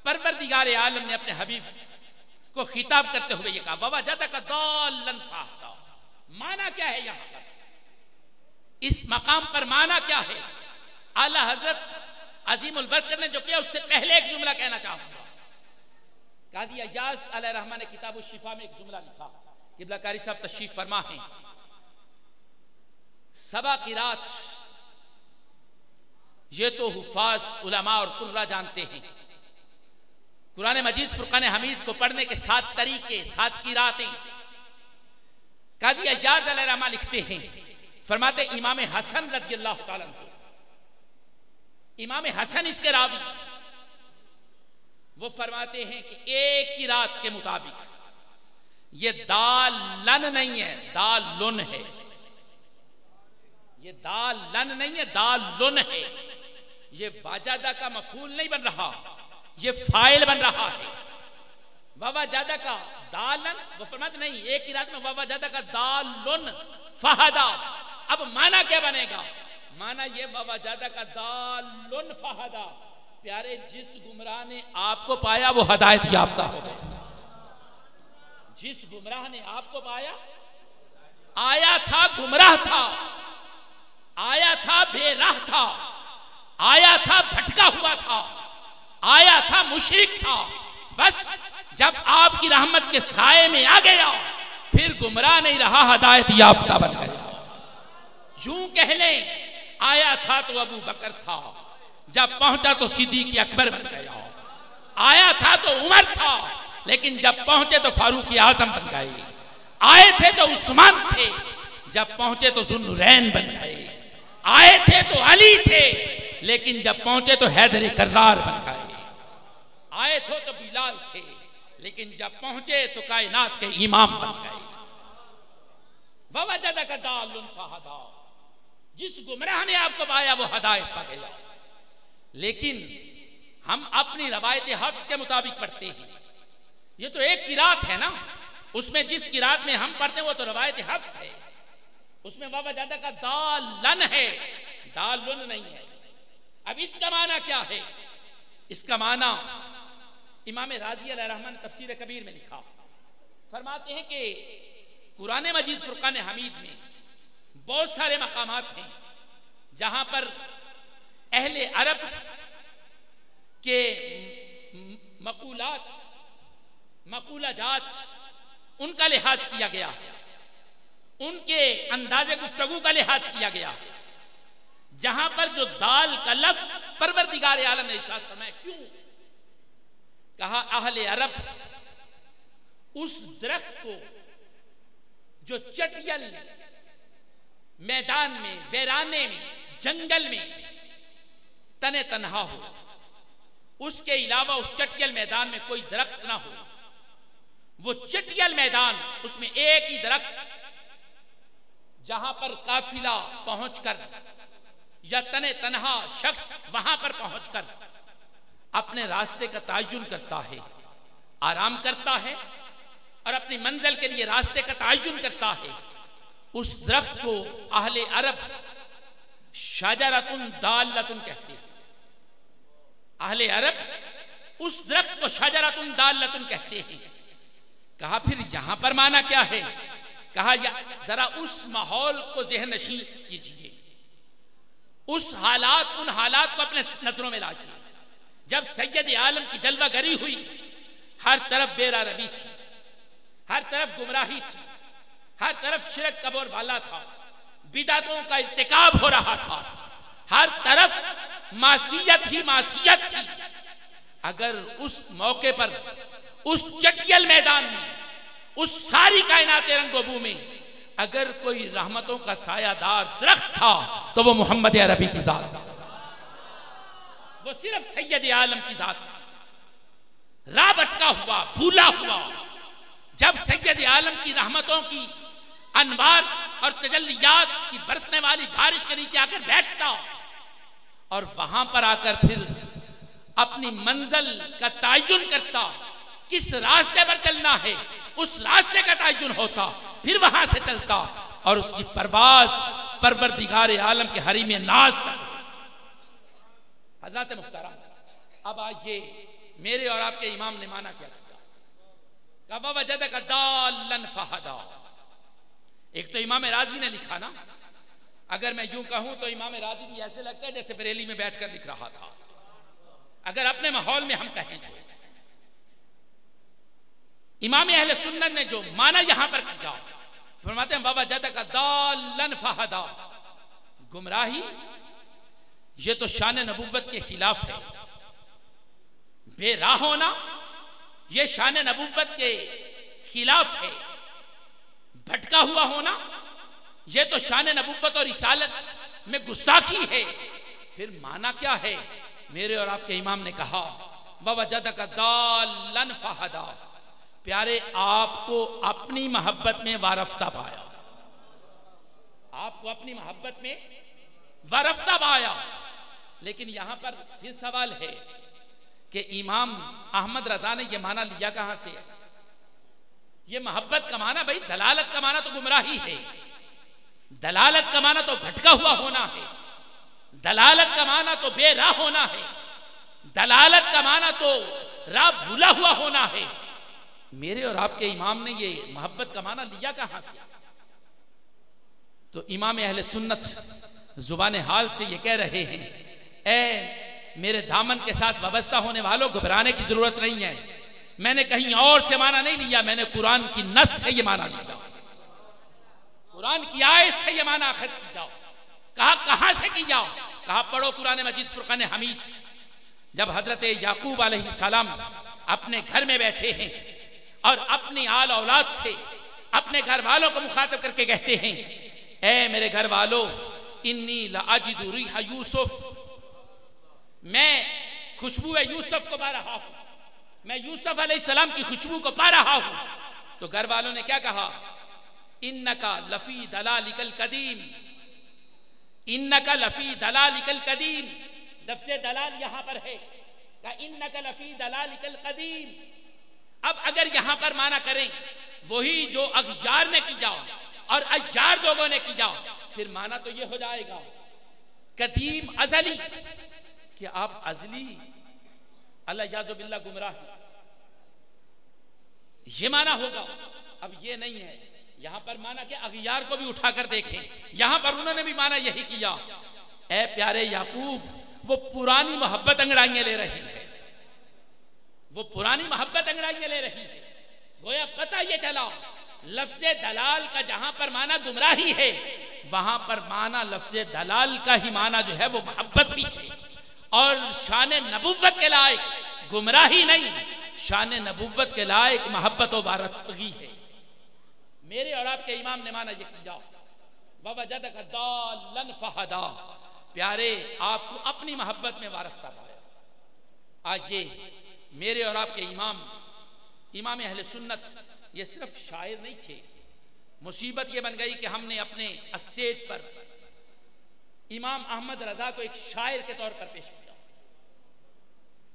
परवरदिगार आलम ने अपने हबीब को खिताब करते हुए ये कहा ववजदक दाल्लन फहदा, माना क्या है यहां पर, इस मकाम पर माना क्या है? आला हजरत अजीमुल बरकत ने जो किया उससे पहले एक जुमला कहना चाहूंगा। काजी अय्याज अलैहि रहमान ने किताब शिफा में एक जुमला लिखा, किबला कारी साहब तशरीफ फरमा है। सबा की रात ये तो हुफाज उलमा और कुर्रा जानते हैं। कुरान मजीद फुरकान हमीद को पढ़ने के 7 तरीके, 7 की रातें। काजी अय्याज अलैहि रहमान लिखते हैं, फरमाते इमाम हसन रज़ियल्लाहु ताला अन्हु, इमाम हसन इसके रावी, वो फरमाते हैं कि एक की रात के मुताबिक ये दालन नहीं है, दालुन है। ये दालन नहीं है, दालुन है। ये वाजादा का मफूल नहीं बन रहा, ये फाइल बन रहा है। वावाजादा का दालन, वो फरमाते नहीं एक ही रात में वावाजादा का दालुन फहदा। अब माना क्या बनेगा? माना ये वावाजादा का दालुन फहदा। प्यारे, जिस गुमराह ने आपको पाया वो हदायत याफ्ता हो गया। जिस गुमराह ने आपको पाया, आया था गुमराह था, आया था बेराह था, आया था भटका हुआ था, आया था मुशरिक था। बस जब आपकी रहमत के साए में आ गया फिर गुमराह नहीं रहा, हदायत याफ्ता बन गया। यूं कह लें, आया था तो अबू बकर था, जब पहुंचा तो सिद्दीक अकबर बन गया। आया था तो उमर था, लेकिन जब पहुंचे तो फारूक आजम बन गए। आए थे तो उस्मान थे, जब पहुंचे तो ज़ुन्नुरैन बन गए। आए थे तो अली थे, लेकिन जब पहुंचे तो हैदर कर्रार बन गए। आए थे तो बिलाल थे, लेकिन जब पहुंचे तो कायनात के इमाम बन गए। ववजदा का दालुन फहदा, जिस गुमराह ने आपको पाया वो हदायत पा गया। लेकिन हम अपनी रवायत हफ्स के मुताबिक पढ़ते हैं। ये तो एक किरात है ना, उसमें जिस किरात में हम पढ़ते हैं वो तो रवायत हफ्स है, उसमें ववजदा का दालन है, दालुन नहीं है। अब इसका माना क्या है? इसका माना इमाम राजी अलैहि रहमान ने तफसीर कबीर में लिखा, फरमाते हैं कि कुरान मजीद फुरकान हमीद में बहुत सारे मकामात हैं जहां पर अहले अरब के मकूलात, मकूलाजात, उनका लिहाज किया गया, उनके अंदाजे गुफ्तगू का लिहाज किया गया। जहां पर जो दाल का लफ्ज परवरदिगार आलम ने इरशाद फरमाया, क्यों कहा अहले अरब उस दरख्त को जो चटियल मैदान में, वीराने में, जंगल में तने तन्हा हो, उसके अलावा उस चटियल मैदान में कोई दरख्त ना हो, वो चटियल मैदान, उसमें एक ही दरख्त, जहां पर काफिला पहुंचकर या तने तन्हा शख्स वहां पर पहुंचकर अपने रास्ते का तयन करता है, आराम करता है और अपनी मंजिल के लिए रास्ते का तयन करता है, उस दरख्त को अहले अरब शजरतुन दालतुन कहते हैं। अहले अरब उस दरख्त को शजरतुन दालतुन कहते हैं। कहा फिर यहां पर माना क्या है? कहा जरा उस माहौल को ज़हन नशीं कीजिए, उस हालात, उन हालात को अपने नजरों में लाइए। जब सैयद आलम की जलवागरी हुई, हर तरफ बेरारवी थी, हर तरफ गुमराही थी, हर तरफ शिरक का बोलबाला था, बिदअतों का इर्तिकाब हो रहा था, हर तरफ मासियत ही मासियत थी। अगर उस मौके पर, उस चटियल मैदान में, उस सारी कायनात रंगोबू में अगर कोई रहमतों का सायादार दरख्त था तो वो मोहम्मद अरबी की जात, वो सिर्फ सैयद आलम की जात थी। राह भटका हुआ, भूला हुआ, जब सैयद आलम की रहमतों की अनवार और तजल्लियात की बरसने वाली बारिश के नीचे आकर बैठता और वहां पर आकर फिर अपनी मंजिल का तयन करता, किस रास्ते पर चलना है उस रास्ते का तयन होता, फिर वहां से चलता और उसकी परवाज परवरदिगार आलम के हरीम नाज तक। हज़रत मुहतरम, अब आइए मेरे और आपके इमाम ने माना क्या किया? ववजदक दाल्लन फहदा, एक तो इमाम राजी ने लिखा ना, अगर मैं यूं कहूं तो इमाम राजी भी ऐसे लगता है जैसे बरेली में बैठकर लिख रहा था, अगर अपने माहौल में हम कहें तो। इमाम अहले सुन्नत ने जो माना यहां पर जाओ, फरमाते हैं बाबा जदा का दालन फहदा, गुमराही ये तो शान नबुव्वत के खिलाफ है, बेराह होना ये शान नबुव्वत के खिलाफ है, भटका हुआ होना ये तो शान नबुव्वत और रिसालत में गुस्ताखी है। फिर माना क्या है? मेरे और आपके इमाम ने कहा ववजदका दालन फहदा, प्यारे आपको अपनी मोहब्बत में वारफ्ता पाया, आपको अपनी मोहब्बत में वारफ्ता पाया। लेकिन यहां पर फिर सवाल है कि इमाम अहमद रजा ने यह माना लिया कहां से? ये मोहब्बत का माना भाई, दलालत का माना तो गुमराही है, दलालत का माना तो भटका हुआ होना है, दलालत का माना तो बेराह होना है, दलालत का माना तो राह भूला हुआ होना है। मेरे और आपके इमाम ने ये मोहब्बत का माना लिया कहां से? तो इमाम अहले सुन्नत जुबान हाल से ये कह रहे हैं, ए मेरे दामन के साथ वाबस्ता होने वालों, घबराने की जरूरत नहीं है। मैंने कहीं और से माना नहीं लिया, मैंने कुरान की नस से ये माना लिया, कुरान की आयत से ये माना अखज़ की जाओ। कहा कहां से की जाओ? कहा पढ़ो कुरान मजीद फुरकान हमीद। जब हजरत याकूब अलैहिस्सलाम अपने घर में बैठे हैं और अपनी आल औलाद से अपने घर वालों को मुखातब करके कहते हैं, ए मेरे घर वालों, इन्नी लाजिदु रिहा यूसुफ, मैं खुशबू यूसुफ को पा रहा हूं, मैं यूसुफ अलैहिस्सलाम की खुशबू को पा रहा हूं। तो घर वालों ने क्या कहा? इन्नका लफी दलालिकल कदीम, इन्नका लफी दलालिकल कदीम। लफ्ज़े दलाल यहां पर है, का इन्नका लफी दलालिकल कदीम। अब अगर यहां पर माना करें वही जो अगयार ने की जाओ और अय्यार लोगों ने की जाओ, फिर माना तो ये हो जाएगा कदीम अजली, कि आप अजली अल्लाह बिल्ला गुमराह, ये माना होगा। अब ये नहीं है, यहां पर माना कि अगयार को भी उठाकर देखें, यहां पर उन्होंने भी माना यही किया। ए प्यारे याकूब, वो पुरानी मोहब्बत अंगड़ाइयां ले रही है, वो पुरानी मोहब्बत अंगड़ाइयां ले रही है। गोया पता ये चला लफ्ज़े दलाल का जहां पर माना गुमराही है, वहां पर माना लफ्ज़े दलाल का ही माना जो है वो मोहब्बत भी है, और शान नबुव्वत के लायक गुमराही नहीं, शान नबुव्वत के लायक मोहब्बत व वारफ़गी है। मेरे और आपके इमाम ने माना ये की जाओ ववजदका दालन फहदा, प्यारे आपको अपनी मोहब्बत में वारफ्ता पाया। आज ये मेरे और आपके इमाम अहले सुन्नत ये सिर्फ शायर नहीं थे। मुसीबत ये बन गई कि हमने अपने स्टेज पर इमाम अहमद रजा को एक शायर के तौर पर पेश किया,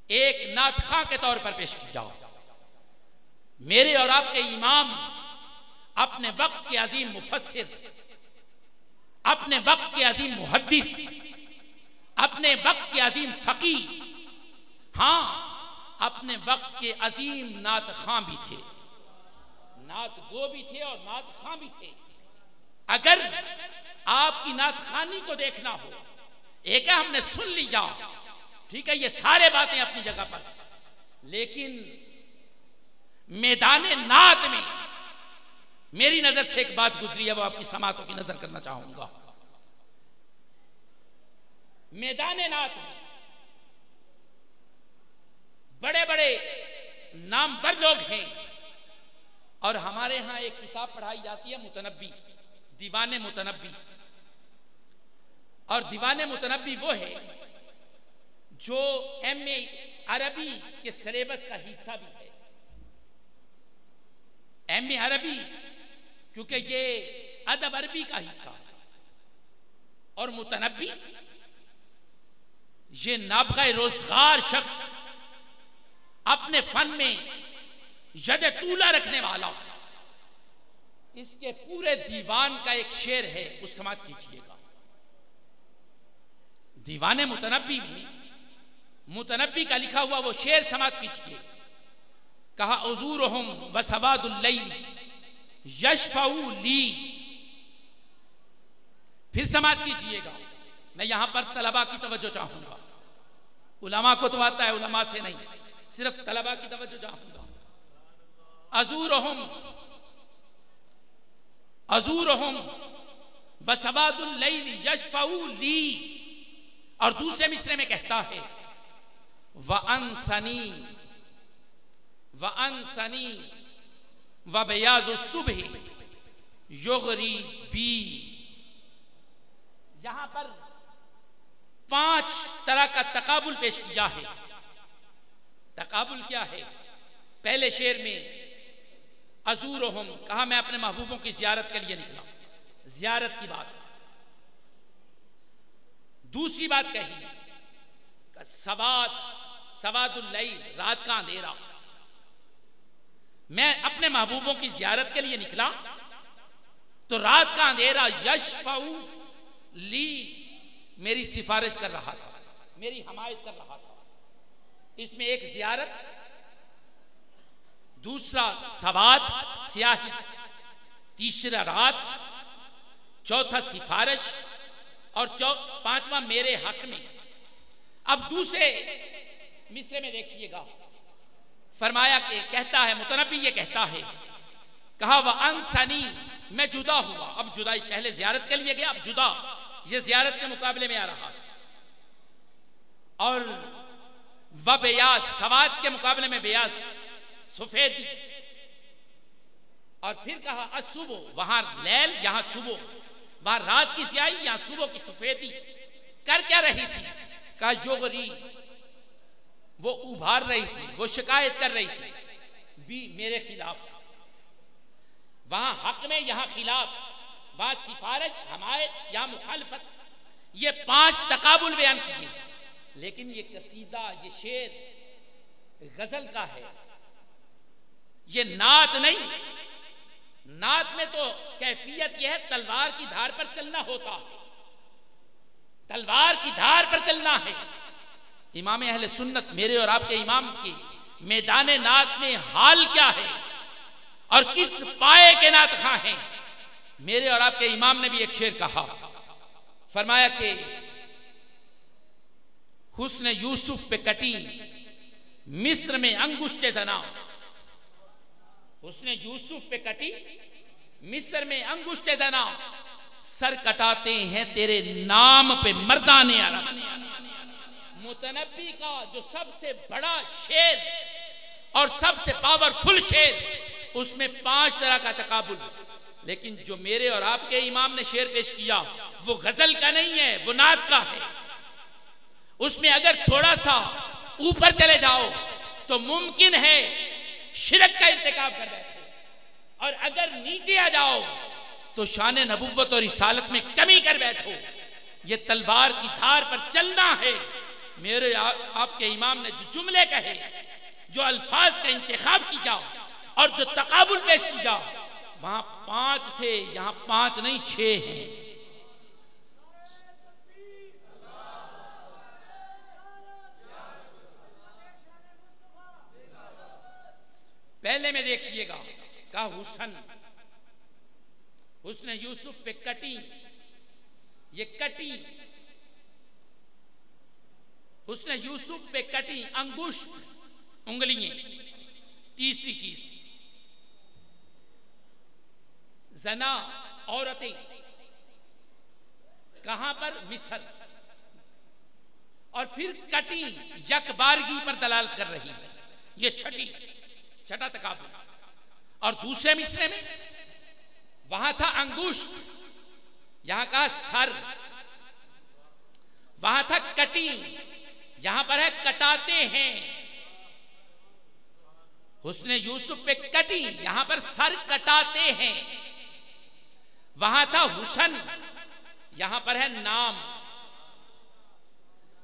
एक नातखा के तौर पर पेश किया। मेरे और आपके इमाम अपने वक्त के अजीम मुफस्सिर, अपने वक्त के अजीम मुहद्दिस, अपने वक्त के अजीम फकीह, हां अपने वक्त के अजीम नात खां भी थे, नात गो भी थे और नात खां भी थे। अगर आपकी नात खानी को देखना हो, एक है हमने सुन लिया, ठीक है, ये सारे बातें अपनी जगह पर, लेकिन मैदान नात में मेरी नजर से एक बात गुजरी है, वो आपकी समातों की नजर करना चाहूंगा। मैदान नात में बड़े बड़े नामवर लोग हैं, और हमारे यहां एक किताब पढ़ाई जाती है मुतनब्बी, दीवाने मुतनब्बी। और दीवाने मुतनब्बी वो है जो एमए अरबी के सिलेबस का हिस्सा भी है। एमए अरबी क्योंकि ये अदब अरबी का हिस्सा है, और मुतनब्बी ये नाबगा रोजगार शख्स, अपने फन में यद तूला रखने वाला। इसके पूरे दीवान का एक शेर है, उस समात कीजिएगा। दीवाने मुतनब्बी में मुतनब्बी का लिखा हुआ वो शेर समात कीजिए। कहा उज़ूरुहुम व सवादुल लैल यशफऊ ली फिर समाज कीजिएगा। मैं यहां पर तलबा की तवज्जो चाहूंगा, उलमा को तो आता है, उलमा से नहीं, सिर्फ तलबा की तवज्जो चाहूंगा। अजूरहुम वसवादुल लैल यशफऊ ली, और दूसरे मिसरे में कहता है वअनसनी वबयाज़ुस सुबह युगरी बी। यहां पर 5 तरह का तकाबुल पेश किया है। तकाबुल क्या है? पहले शेर में अजूरहुम कहा, मैं अपने महबूबों की जियारत के लिए निकला, जियारत की बात। दूसरी बात कही सवादुल लैल, रात का अंधेरा। मैं अपने महबूबों की जियारत के लिए निकला तो रात का अंधेरा यशफऊ ली, मेरी सिफारिश कर रहा था, मेरी हमायत कर रहा था। इसमें एक जियारत, दूसरा सवाद स्याही, तीसरा रात, चौथा सिफारिश, और पांचवा मेरे हक में। अब दूसरे मिसरे में देखिएगा, फरमाया कि कहता है मुतनब्बी, ये कहता है, कहा वह अनसनी, मैं जुदा हुआ। अब जुदाई, पहले जियारत के लिए गया, अब जुदा, ये जियारत के मुकाबले में आ रहा है। और वह बेयास, सवाद के मुकाबले में बेयास, सफेदी। और फिर कहा असुबह, वहां लैल, यहां सुबह, वहां रात की स्याही, यहां सुबह की सफेदी। कर क्या रही थी? कहा योगरी, वो उभार रही थी, वो शिकायत कर रही थी भी मेरे खिलाफ। वहां हक में, यहां खिलाफ, वहां सिफारिश, हमायत, यहां मुखालफत। ये 5 तकाबुल बयान किए। लेकिन ये कसीदा, ये शेर गजल का है, ये नात नहीं। नात में तो कैफियत यह है, तलवार की धार पर चलना होता है, तलवार की धार पर चलना है। इमाम अहले सुन्नत, मेरे और आपके इमाम की मैदान नात में हाल क्या है और किस पाए के नात खां हैं। मेरे और आपके इमाम ने भी एक शेर कहा, फरमाया कि हुस्न यूसुफ पे कटी मिस्र में अंगुश्ते जना। हुस्न यूसुफ पे कटी मिस्र में अंगुश्ते जना, सर कटाते हैं तेरे नाम पे मर्दाने अरब। मुतनब्बी का जो सबसे बड़ा शेर और सबसे पावरफुल शेर, उसमें 5 तरह का तकाबुल। लेकिन जो मेरे और आपके इमाम ने शेर पेश किया वो गजल का नहीं है, वो नात का है। उसमें अगर थोड़ा सा ऊपर चले जाओ तो मुमकिन है शिरक का इर्तिकाब कर बैठो, और अगर नीचे आ जाओ तो शान नबुव्वत और रिसालत में कमी कर बैठो। ये तलवार की धार पर चलना है। मेरे आपके इमाम ने जो जुमले कहे, जो अल्फाज का इंतखाब की जाओ और जो तकाबुल पेश की जाओ, वहां 5 थे, यहां 5 नहीं 6 हैं। पहले में देखिएगा, कहा हुस्न यूसुफ पे कटी, ये कटी, हुस्न यूसुफ पे कटी अंगुष्ठ, उंगलियां। तीसरी चीज जना, औरतें, कहां पर? मिस्र। और फिर कटी, यकबारगी पर दलालत कर रही है। ये छठा तकाबुल। और दूसरे मिसरे में वहां था अंगुष्ठ, यहां का सर। वहां था कटी, यहां पर है कटाते हैं। हुस्न यूसुफ पे कटी, यहां पर सर कटाते हैं। वहां था हुसन, यहां पर है नाम।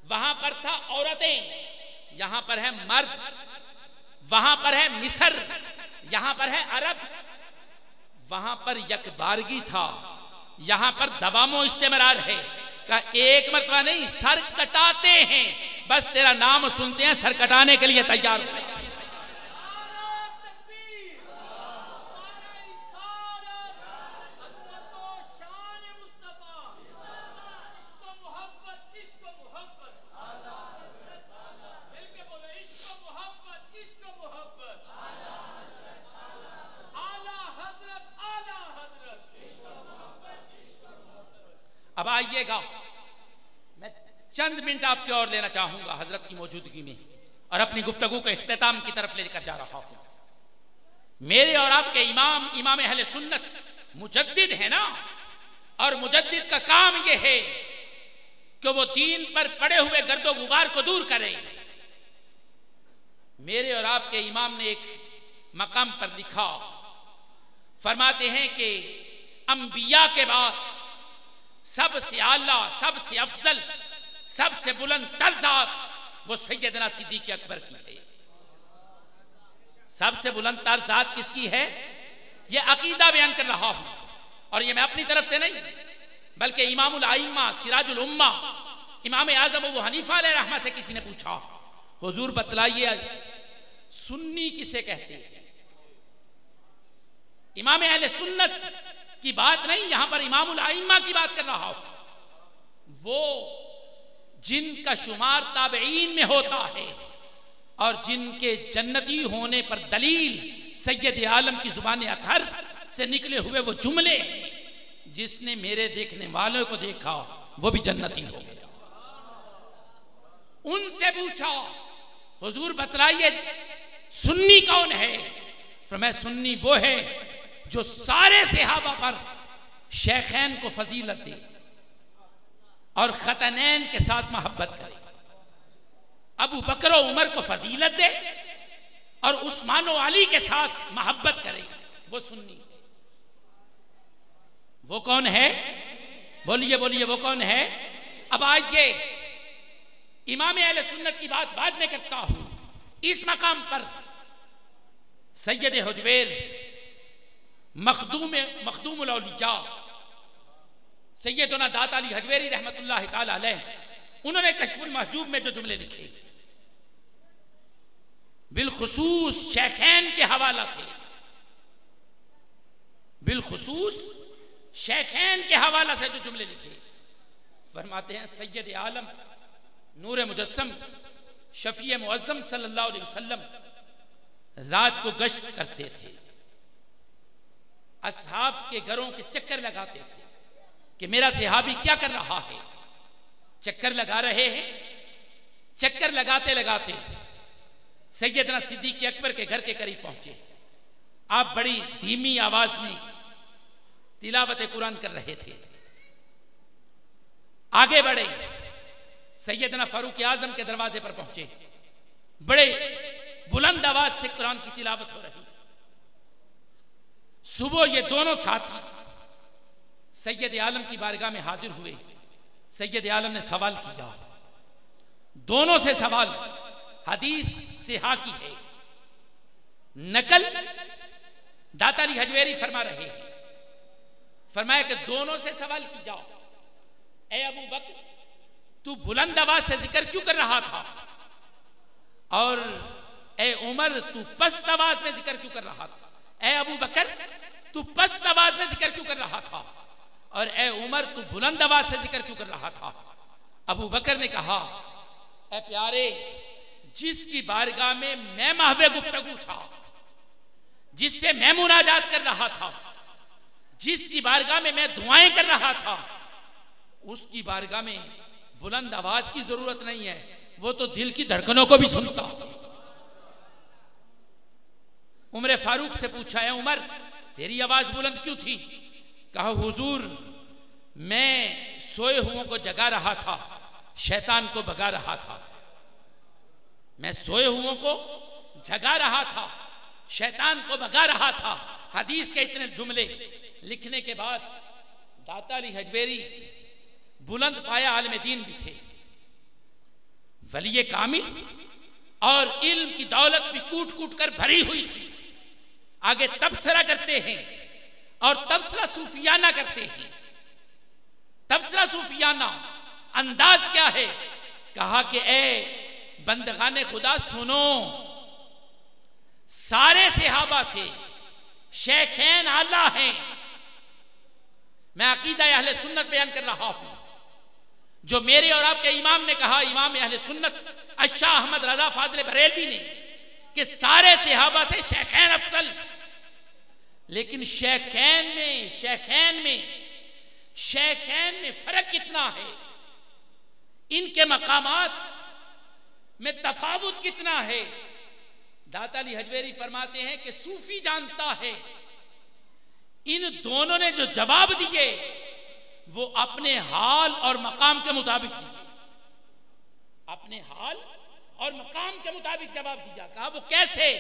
वहां पर था औरतें, यहां पर है मर्द। वहां पर है मिस्र, यहां पर है अरब। वहां पर यकबारगी था, यहां पर दवामो इस्तेमरार है। का एक मरतबा नहीं, सर कटाते हैं। बस तेरा नाम सुनते हैं, सर कटाने के लिए तैयार हो। अब आइएगा, मैं चंद मिनट आपके और लेना चाहूंगा हजरत की मौजूदगी में और अपनी गुफ्तगू को इख्तिताम की तरफ लेकर जा रहा हूं। मेरे और आपके इमाम अहले सुन्नत मुजद्दिद है ना, और मुजद्दिद का काम यह है कि वो दीन पर पड़े हुए गर्दो गुबार को दूर करे। मेरे और आपके इमाम ने एक मकाम पर लिखा, फरमाते हैं कि अंबिया के बाद सबसे आला, सबसे अफजल, सबसे बुलंद तरजात वो सैयदना सिद्दीक़ अकबर की है। सबसे बुलंद तरजात किसकी है? ये अकीदा बयान कर रहा हूं, और ये मैं अपनी तरफ से नहीं बल्कि इमामुल आइम्मा सिराजुल उम्मा इमाम आजम अबू हनीफा अलैहि रहमा से किसी ने पूछा, हुजूर बतलाइए सुन्नी किसे कहते हैं? इमाम अहले सुन्नत की बात नहीं, यहां पर इमामुल आइम्मा की बात कर रहा हूं। वो जिनका शुमार ताबईन में होता है और जिनके जन्नती होने पर दलील सैयद आलम की जुबान अतहर से निकले हुए वो जुमले, जिसने मेरे देखने वालों को देखा वो भी जन्नती हो गया। उनसे पूछा, हुजूर बतलाइए सुन्नी कौन है? फरमाया सुन्नी वो है जो सारे सहाबा पर शेखैन को फजीलत दे और खतनैन के साथ मोहब्बत करे, अबू बकर और उमर को फजीलत दे और उस्मान और अली के साथ मोहब्बत करे, वो सुन्नी। वो कौन है? बोलिए बोलिए, वो कौन है? अब आइए, इमाम अहले सुन्नत की बात बाद में करता हूं। इस मकाम पर सैयद हुजवेर मखदूमुल औलिया सैयदना दाता अली हजवेरी रहमतुल्लाह ताला अलैह, उन्होंने कश्फुल महजूब में जो जुमले लिखे बिलखुसूस शेखैन के हवाला से, बिलखुसूस शेखैन के हवाला से जो जुमले लिखे, फरमाते हैं सैयद आलम नूर मुजस्सम शफी मुअज्जम सल्लल्लाहु अलैहि वसल्लम रात को गश्त करते थे, असहाब के घरों के चक्कर लगाते थे कि मेरा सहाबी क्या कर रहा है। चक्कर लगा रहे हैं, चक्कर लगाते लगाते सैयदना सिद्दीक़ अकबर के घर के करीब पहुंचे। आप बड़ी धीमी आवाज में तिलावत कुरान कर रहे थे। आगे बढ़े, सैयदना फारूक आजम के दरवाजे पर पहुंचे। बड़े बुलंद आवाज से कुरान की तिलावत हो रही। सुबह ये दोनों साथी सैयद आलम की बारगाह में हाजिर हुए। सैयद आलम ने सवाल किया, दोनों से सवाल हदीस से हा की है, नकल दाता अली हजवेरी फरमा रहे हैं। फरमाया कि दोनों से सवाल की जाओ, ए अबू बकर तू बुलंद आवाज से जिक्र क्यों कर रहा था, और ए उमर तू पस्त आवाज में जिक्र क्यों कर रहा था। ए अबू बकर तू पस्त आवाज में जिक्र क्यों कर रहा था, और ए उमर तू बुलंद आवाज से जिक्र क्यों कर रहा था। अबू बकर ने कहा, ए प्यारे, जिसकी बारगाह में मैं महवे गुफ्तगू था, जिससे मैं मुनाजात कर रहा था, जिसकी बारगाह में मैं दुआएं कर रहा था, उसकी बारगाह में बुलंद आवाज की जरूरत नहीं है, वो तो दिल की धड़कनों को भी सुनता। उमर फारूक से पूछा, है उमर तेरी आवाज बुलंद क्यों थी? कहा हुजूर मैं सोए हुओं को जगा रहा था, शैतान को भगा रहा था। मैं सोए हुओं को जगा रहा था, शैतान को भगा रहा था। हदीस के इतने जुमले लिखने के बाद दाता अली हजवेरी बुलंद पाया आलिम दीन भी थे, वली कामिल, और इल्म की दौलत भी कूट कूट कर भरी हुई थी। आगे तबसरा करते हैं और तबसरा सूफियाना करते हैं। तबसरा सूफियाना अंदाज क्या है? कहा कि ए बंदगाने खुदा सुनो, सारे सहाबा से शेखैन आला हैं। मैं अकीदा अहले सुन्नत बयान कर रहा हूं, जो मेरे और आपके इमाम ने कहा, इमाम अहले सुन्नत अशाह अहमद रजा फाजिल बरेलवी ने, कि सारे सहाबा से शेखैन अफजल। लेकिन शेखैन में शेखैन में फर्क कितना है, इनके मकामात में तफावुत कितना है। दाता अली हजवेरी फरमाते हैं कि सूफी जानता है इन दोनों ने जो जवाब दिए वो अपने हाल और मकाम के मुताबिक दिए, अपने हाल और मकाम के मुताबिक जवाब दिया। कहा वो कैसे?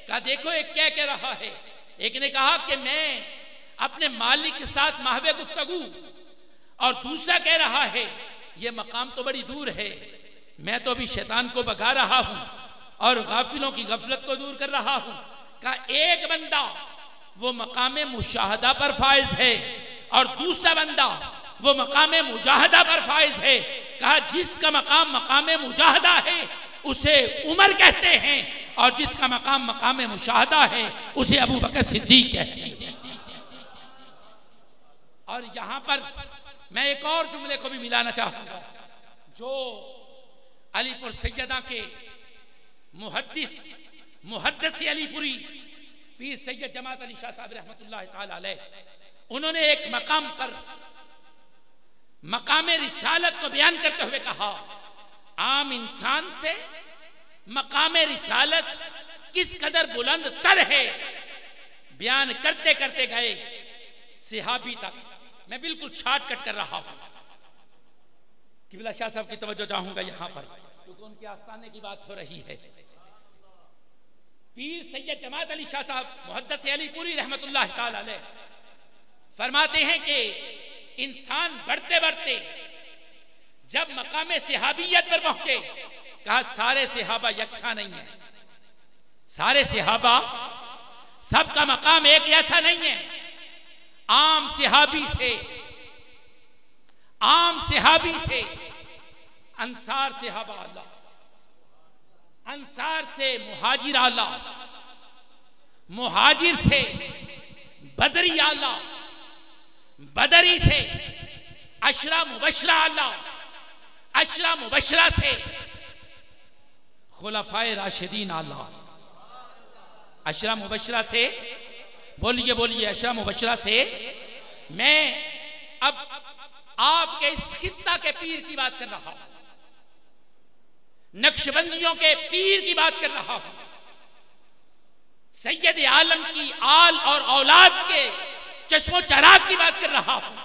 कहा देखो एक क्या कह रहा है। एक ने कहा कि मैं अपने मालिक के साथ महवे गुफ्तगू, और दूसरा कह रहा है ये मकाम तो बड़ी दूर है, मैं तो अभी शैतान को भगा रहा हूं और गाफिलों की गफलत को दूर कर रहा हूं। कहा एक बंदा वो मकाम मुशाहदा पर फाइज है और दूसरा बंदा वो मकाम मुजाहदा पर फाइज है। कहा जिसका मकाम मकाम मुजाहदा है उसे उमर कहते हैं, और जिसका मकाम मकाम मुशाहदा है उसे अबू बकर सिद्दीक कहते हैं। और यहां पर मैं एक और जुमले को भी मिलाना चाहूंगा जो अलीपुर सैयदा के मुहद्दिस अलीपुरी पीर सैयद जमात अली शाह साहब रहमतुल्लाह ताला अलैह, उन्होंने एक मकाम पर मकाम रिसालत को बयान करते हुए कहा आम इंसान से मकाम रिसालत किस कदर बुलंद तर है, बयान करते करते गए सिहाबी तक। मैं बिल्कुल शॉर्टकट कर रहा हूं, किबला शाह साहब की तवज्जो चाहूंगा यहां पर, क्योंकि उनके आस्थाने की बात हो रही है। पीर सैयद जमात अली शाह साहब मुहद्दिस अलीपुरी रहमतुल्लाह ताला अलैह फरमाते हैं कि इंसान बढ़ते बढ़ते जब मकाम सिहाबियत पर पहुंचे, कहा सारे सिहाबा यकसा नहीं है, सारे सिहाबा सबका मकाम एक जैसा नहीं है। आम सिहाबी से अंसार सिहाबा आला, अंसार से मुहाजिर आला, मुहाजिर से बदरी आला, बदरी से अशरा मुबशरा आला, अशरा मुबशरा से खुलफाए राशिदीन आला, अशरा मुबशरा से बोलिए बोलिए अशरा मुबशरा से। मैं अब आपके इस खित्ता के पीर की बात कर रहा हूं, नक्शबंदियों के पीर की बात कर रहा हूं, सैयद आलम की आल और औलाद के चश्मो चराग की बात कर रहा हूं।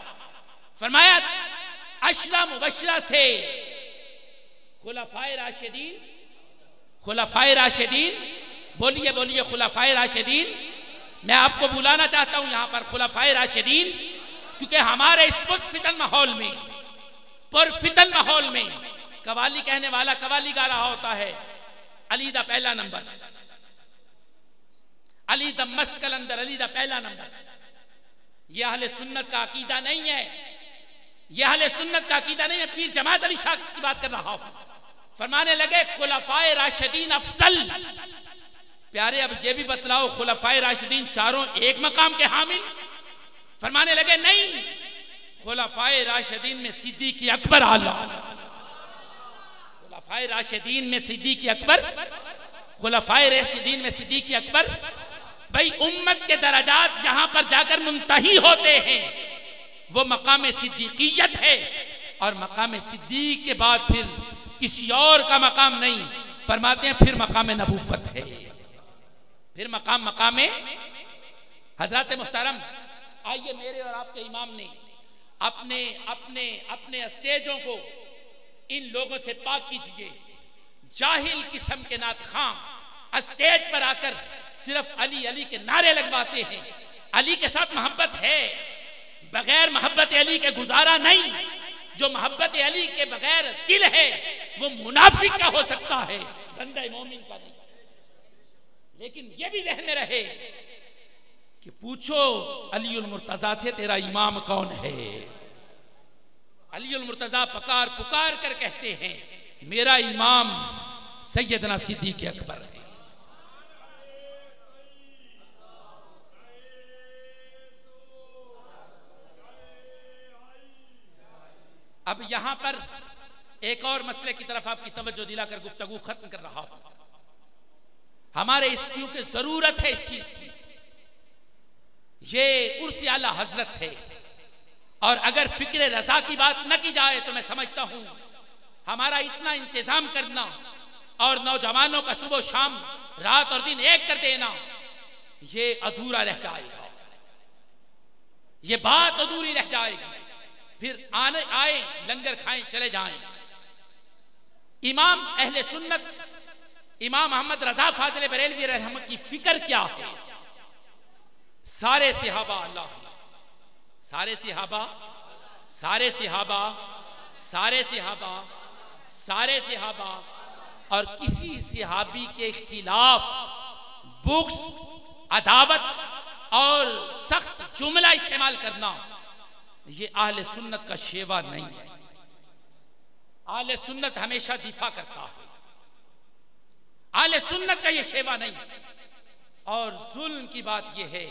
फरमाया अशरा मुबशरा से खुलफाए राशिदीन, खुलफाए राशिदीन, बोलिए बोलिए खुलफाए राशिदीन। मैं आपको बुलाना चाहता हूं यहां पर खुलफाए राशिदीन, क्योंकि हमारे इस पुरफितन माहौल में कवाली कहने वाला कवाली गा रहा होता है, अली दा पहला नंबर, अली दा मस्त कलंदर, अली दा पहला नंबर। यह अहले सुन्नत का अकीदा नहीं है, यह अहले सुन्नत का अकीदा नहीं है। पीर जमात अली शाह की बात कर रहा हूं। फरमाने लगे खुलफाए राशिदीन अफजल। प्यारे अब ये भी बतलाओ खुलफाए राशिदीन चारों एक मकाम के हामिल? फरमाने लगे नहीं, खुलफाए राशिदीन में सिद्दीक अकबर आला, खुलफाए राशिदीन में सिद्दीक अकबर, खुलफाए राशिदीन में सिद्दीक अकबर। भाई उम्मत के दराजात जहां पर जाकर मुंतही होते हैं वो मकाम सिद्दीकियत है, और मकाम सिद्दीक के बाद फिर किसी और का मकाम नहीं। फरमाते हैं फिर मकाम नबूवत है, फिर मकाम हजरत मुहतरम। आइए मेरे और आपके इमाम ने अपने अपने अपने स्टेजों को इन लोगों से पाक कीजिए। जाहिल किस्म के नात खां स्टेज पर आकर सिर्फ अली अली के नारे लगवाते हैं। अली के साथ मोहब्बत है, बगैर मोहब्बत अली के गुजारा नहीं। जो मोहब्बत अली के बगैर दिल है वो मुनाफिक का हो सकता है, बंदा मोमिन का नहीं। लेकिन ये भी ज़हन में रहे कि पूछो अलीउल मुर्तजा से तेरा इमाम कौन है। अलीउल मुर्तजा पुकार कर कहते हैं मेरा इमाम सैयदना सिद्दीक अकबर है। अब यहां पर एक और मसले की तरफ आपकी तवज्जो दिलाकर गुफ्तगू खत्म कर रहा हूं। हमारे इस क्योंकि जरूरत है इस चीज की। ये उर्स आला हजरत है, और अगर फिक्र रजा की बात न की जाए तो मैं समझता हूं हमारा इतना इंतजाम करना और नौजवानों का सुबह शाम रात और दिन एक कर देना ये अधूरा रह जाएगा, ये बात अधूरी रह जाएगी। फिर आने आए लंगर खाएं चले जाएं। इमाम अहले सुन्नत इमाम मोहम्मद रजा फाजिल बरेलवी रहमत की फिक्र क्या है? सारे सहाबा अल्लाह, सारे सहाबा, सारे सहाबा, सारे सहाबा, सारे सहाबा और किसी सहाबी के खिलाफ बुक्स, अदावत और सख्त जुमला इस्तेमाल करना ये अहले सुन्नत का शेवा नहीं है। अहले सुन्नत हमेशा दिफा करता है, अहले सुन्नत का ये शेवा नहीं। और जुल्म की बात ये है,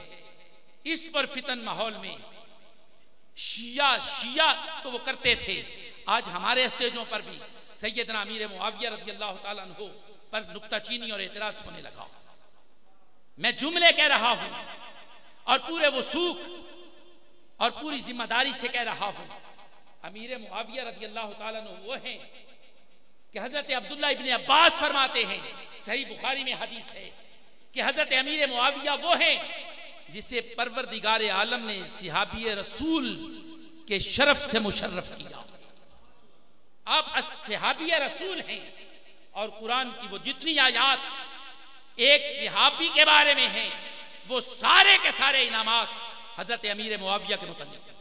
इस पर फितन माहौल में शिया तो वो करते थे, आज हमारे स्टेजों पर भी सैयदना अमीर मुआविया रज़ी अल्लाह ताला अन्हु पर नुक्ताचीनी और एतराज होने लगा। मैं जुमले कह रहा हूं और पूरे वसूख और पूरी जिम्मेदारी से कह रहा हूं, अमीर मुआविया रज़ी अल्लाह ताला अन्हु वो हैं कि हजरत अब्दुल्ला इब्ने अब्बास फरमाते हैं, सही बुखारी में हदीस है कि हजरत अमीर मुआविया वो हैं जिसे परवरदिगार आलम ने सहाबी रसूल के शरफ से मुशर्रफ किया। आप सहाबी रसूल हैं और कुरान की वो जितनी आयात एक सहाबी के बारे में हैं वो सारे के सारे इनामात हजरत अमीर मुआविया के मुतल्लिक हैं।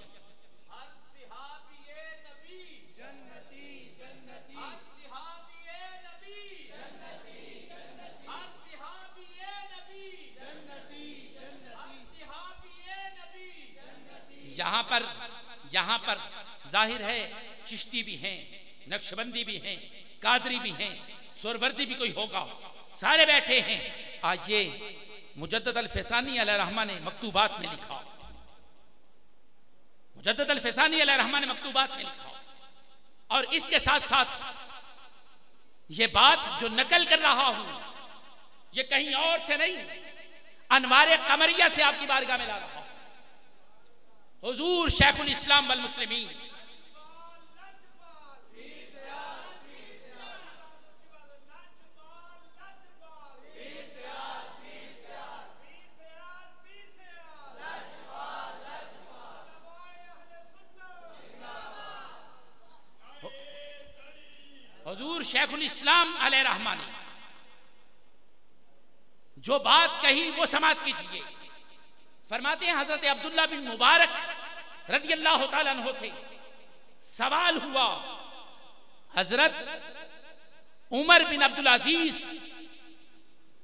यहाँ पर जाहिर है चिश्ती भी हैं, नक्शबंदी भी हैं, कादरी भी हैं, सुरवर्दी भी कोई होगा, सारे बैठे हैं। आज ये मुजद्दद अल फैसानी अलैहि रहमा ने मकतूबात में लिखा, मुजद्दद अल फैसानी अलैहि रहमा ने मकतूबात में लिखा। और इसके साथ साथ ये बात जो नकल कर रहा हूं ये कहीं और से नहीं, अनवारे कमरिया से आपकी बारगाह में ला रहा हूं। हुजूर शेखुल इस्लाम वल मुस्लिमीन हुजूर शेखुल इस्लाम अलैहि रहमा ने जो बात कही वो समाप्त कीजिए। फरमाते हैं हजरत अब्दुल्ला बिन मुबारक रज़ी अल्लाह ताला अन्हु से सवाल हुआ, हजरत उमर बिन अब्दुल अजीज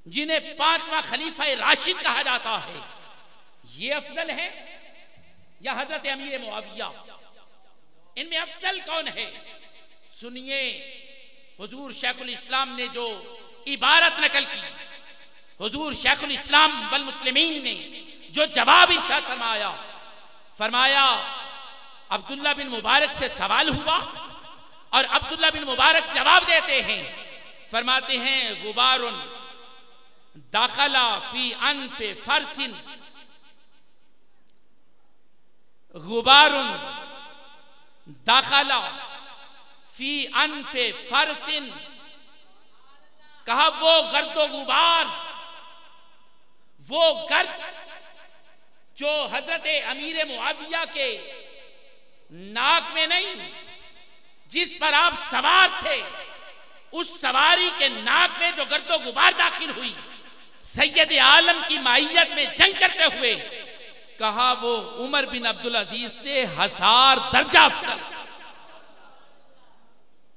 जिन्हें 5वां खलीफा राशिद कहा जाता है, ये अफजल है या हजरत अमीर मुआविया? इनमें अफजल कौन है? सुनिए, हुजूर शेखुल इस्लाम ने जो इबारत नकल की, हुजूर शेखुल इस्लाम वल मुस्लिमीन ने जो जवाब इरशाद फरमाया, फरमाया अब्दुल्ला बिन मुबारक से सवाल हुआ और अब्दुल्ला बिन मुबारक जवाब देते हैं। फरमाते हैं गुबारुन दाखला फी अनफे फरसिन, गुबारुन दाखला फी अनफे फरसिन, कहा वो गर्दो गुबार, वो गर्द जो हजरत अमीर मुआविया के नाक में नहीं, जिस पर आप सवार थे, उस सवारी के नाक में जो गर्दो गुबार दाखिल हुई, सैयद आलम की माइयत में जंग करते हुए, कहा वो उमर बिन अब्दुल अजीज से 1000 दर्जा अफजल।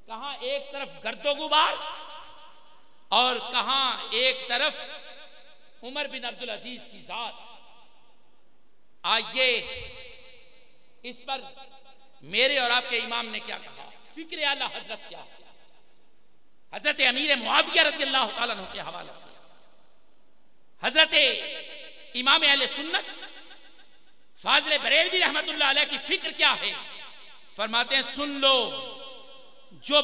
कहां एक तरफ गर्दो गुबार और कहां एक तरफ उमर बिन अब्दुल अजीज की जात। आइए इस पर मेरे और आपके इमाम ने क्या कहा, फिक्र आला हजरत क्या है, हजरत अमीर मुआविया रज़ी अल्लाह ताला अन्हु के हवाले से हजरत इमाम अहले सुन्नत फाजिल बरेलवी रहमतुल्लाह अलैह की फिक्र क्या है। फरमाते हैं सुन लो, जो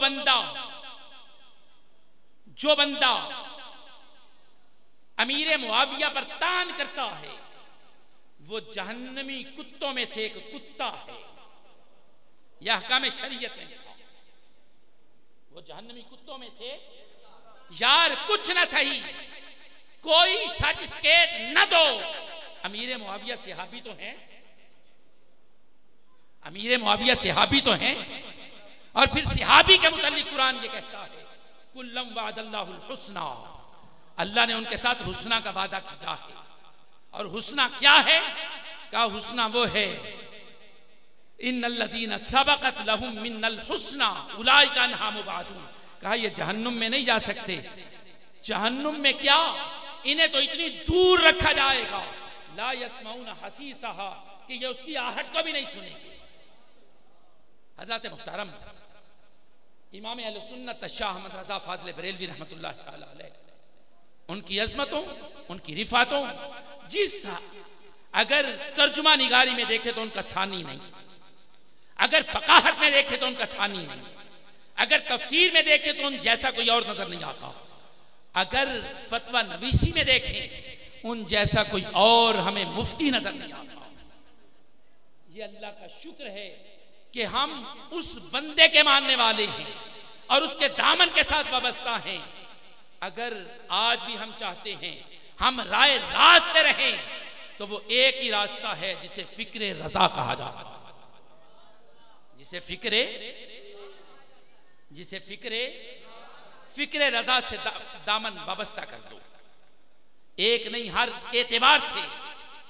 बंदा अमीर मुआविया पर तान करता है वो जहन्नमी कुत्तों में से एक कुत्ता है। यह हकाम शरीयत ने लिखा। वो जहन्नमी कुत्तों में से यार कुछ ना सही, कोई सर्टिफिकेट न दो। अमीर मुआविया सहाबी तो हैं, अमीर मुआविया सहाबी तो हैं, और फिर सहाबी के मुतालिक कुरान ये कहता है कुल्लम वादल्लाहुल हुस्ना, अल्लाह ने उनके साथ हुस्ना का वादा किया है। और हुस्ना क्या है? कहा हुस्ना वो है इन्नल्लज़ीना सबक़त लहुम मिन्नल हुस्ना उलाइका अन्हा मुबादून। कहा ये जहन्नुम में नहीं जा सकते। जहन्नुम में क्या, इन्हें तो इतनी दूर रखा जाएगा, ला यस्माउना हसीसहा, कि ये उसकी आहट को भी नहीं सुनेंगे। हज़रत मुहतरम इमाम अहले सुन्नत शाह अहमद रज़ा फाज़िल बरेलवी रहमतुल्लाह तआला अलैह, उनकी अज़मतों, उनकी रिफ़ातों, जिस अगर तर्जुमा निगारी में देखे तो उनका सानी नहीं, अगर फ़क़ाहत में देखे तो उनका सानी नहीं, अगर तफसीर में देखे तो उन जैसा कोई और नजर नहीं आता, अगर फतवा नवीसी में देखें उन जैसा कोई और हमें मुफ्ती नजर नहीं आता। ये अल्लाह का शुक्र है कि हम उस बंदे के मानने वाले हैं और उसके दामन के साथ वाबस्ता हैं। अगर आज भी हम चाहते हैं हम राय रास्त पे रहें तो वो एक ही रास्ता है जिसे फिक्रे रजा कहा जाता है, जिसे फिक्रे रजा से दामन वाबस्ता कर दो। एक नहीं, हर एतबार से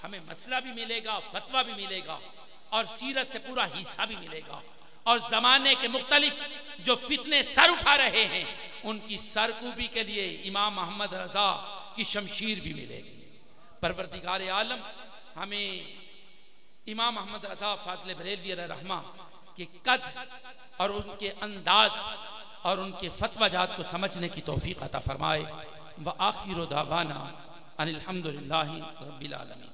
हमें मसला भी मिलेगा, फतवा भी मिलेगा और सीरत से पूरा हिस्सा भी मिलेगा। और जमाने के मुख्तलिफ जो फितने सर उठा रहे हैं उनकी सरकूबी के लिए इमाम मोहम्मद रजा की शमशीर भी मिलेगी। परवरदिगार आलम हमें इमाम मोहम्मद रजा फाज़िल बरेलवी रहमा के कद और उनके अंदाज और उनके फतवा जात को समझने की तौफीक अता फरमाए। व आखिर दावाना अनिल हम्दुलिल्लाहि रब्बिल आलमीन।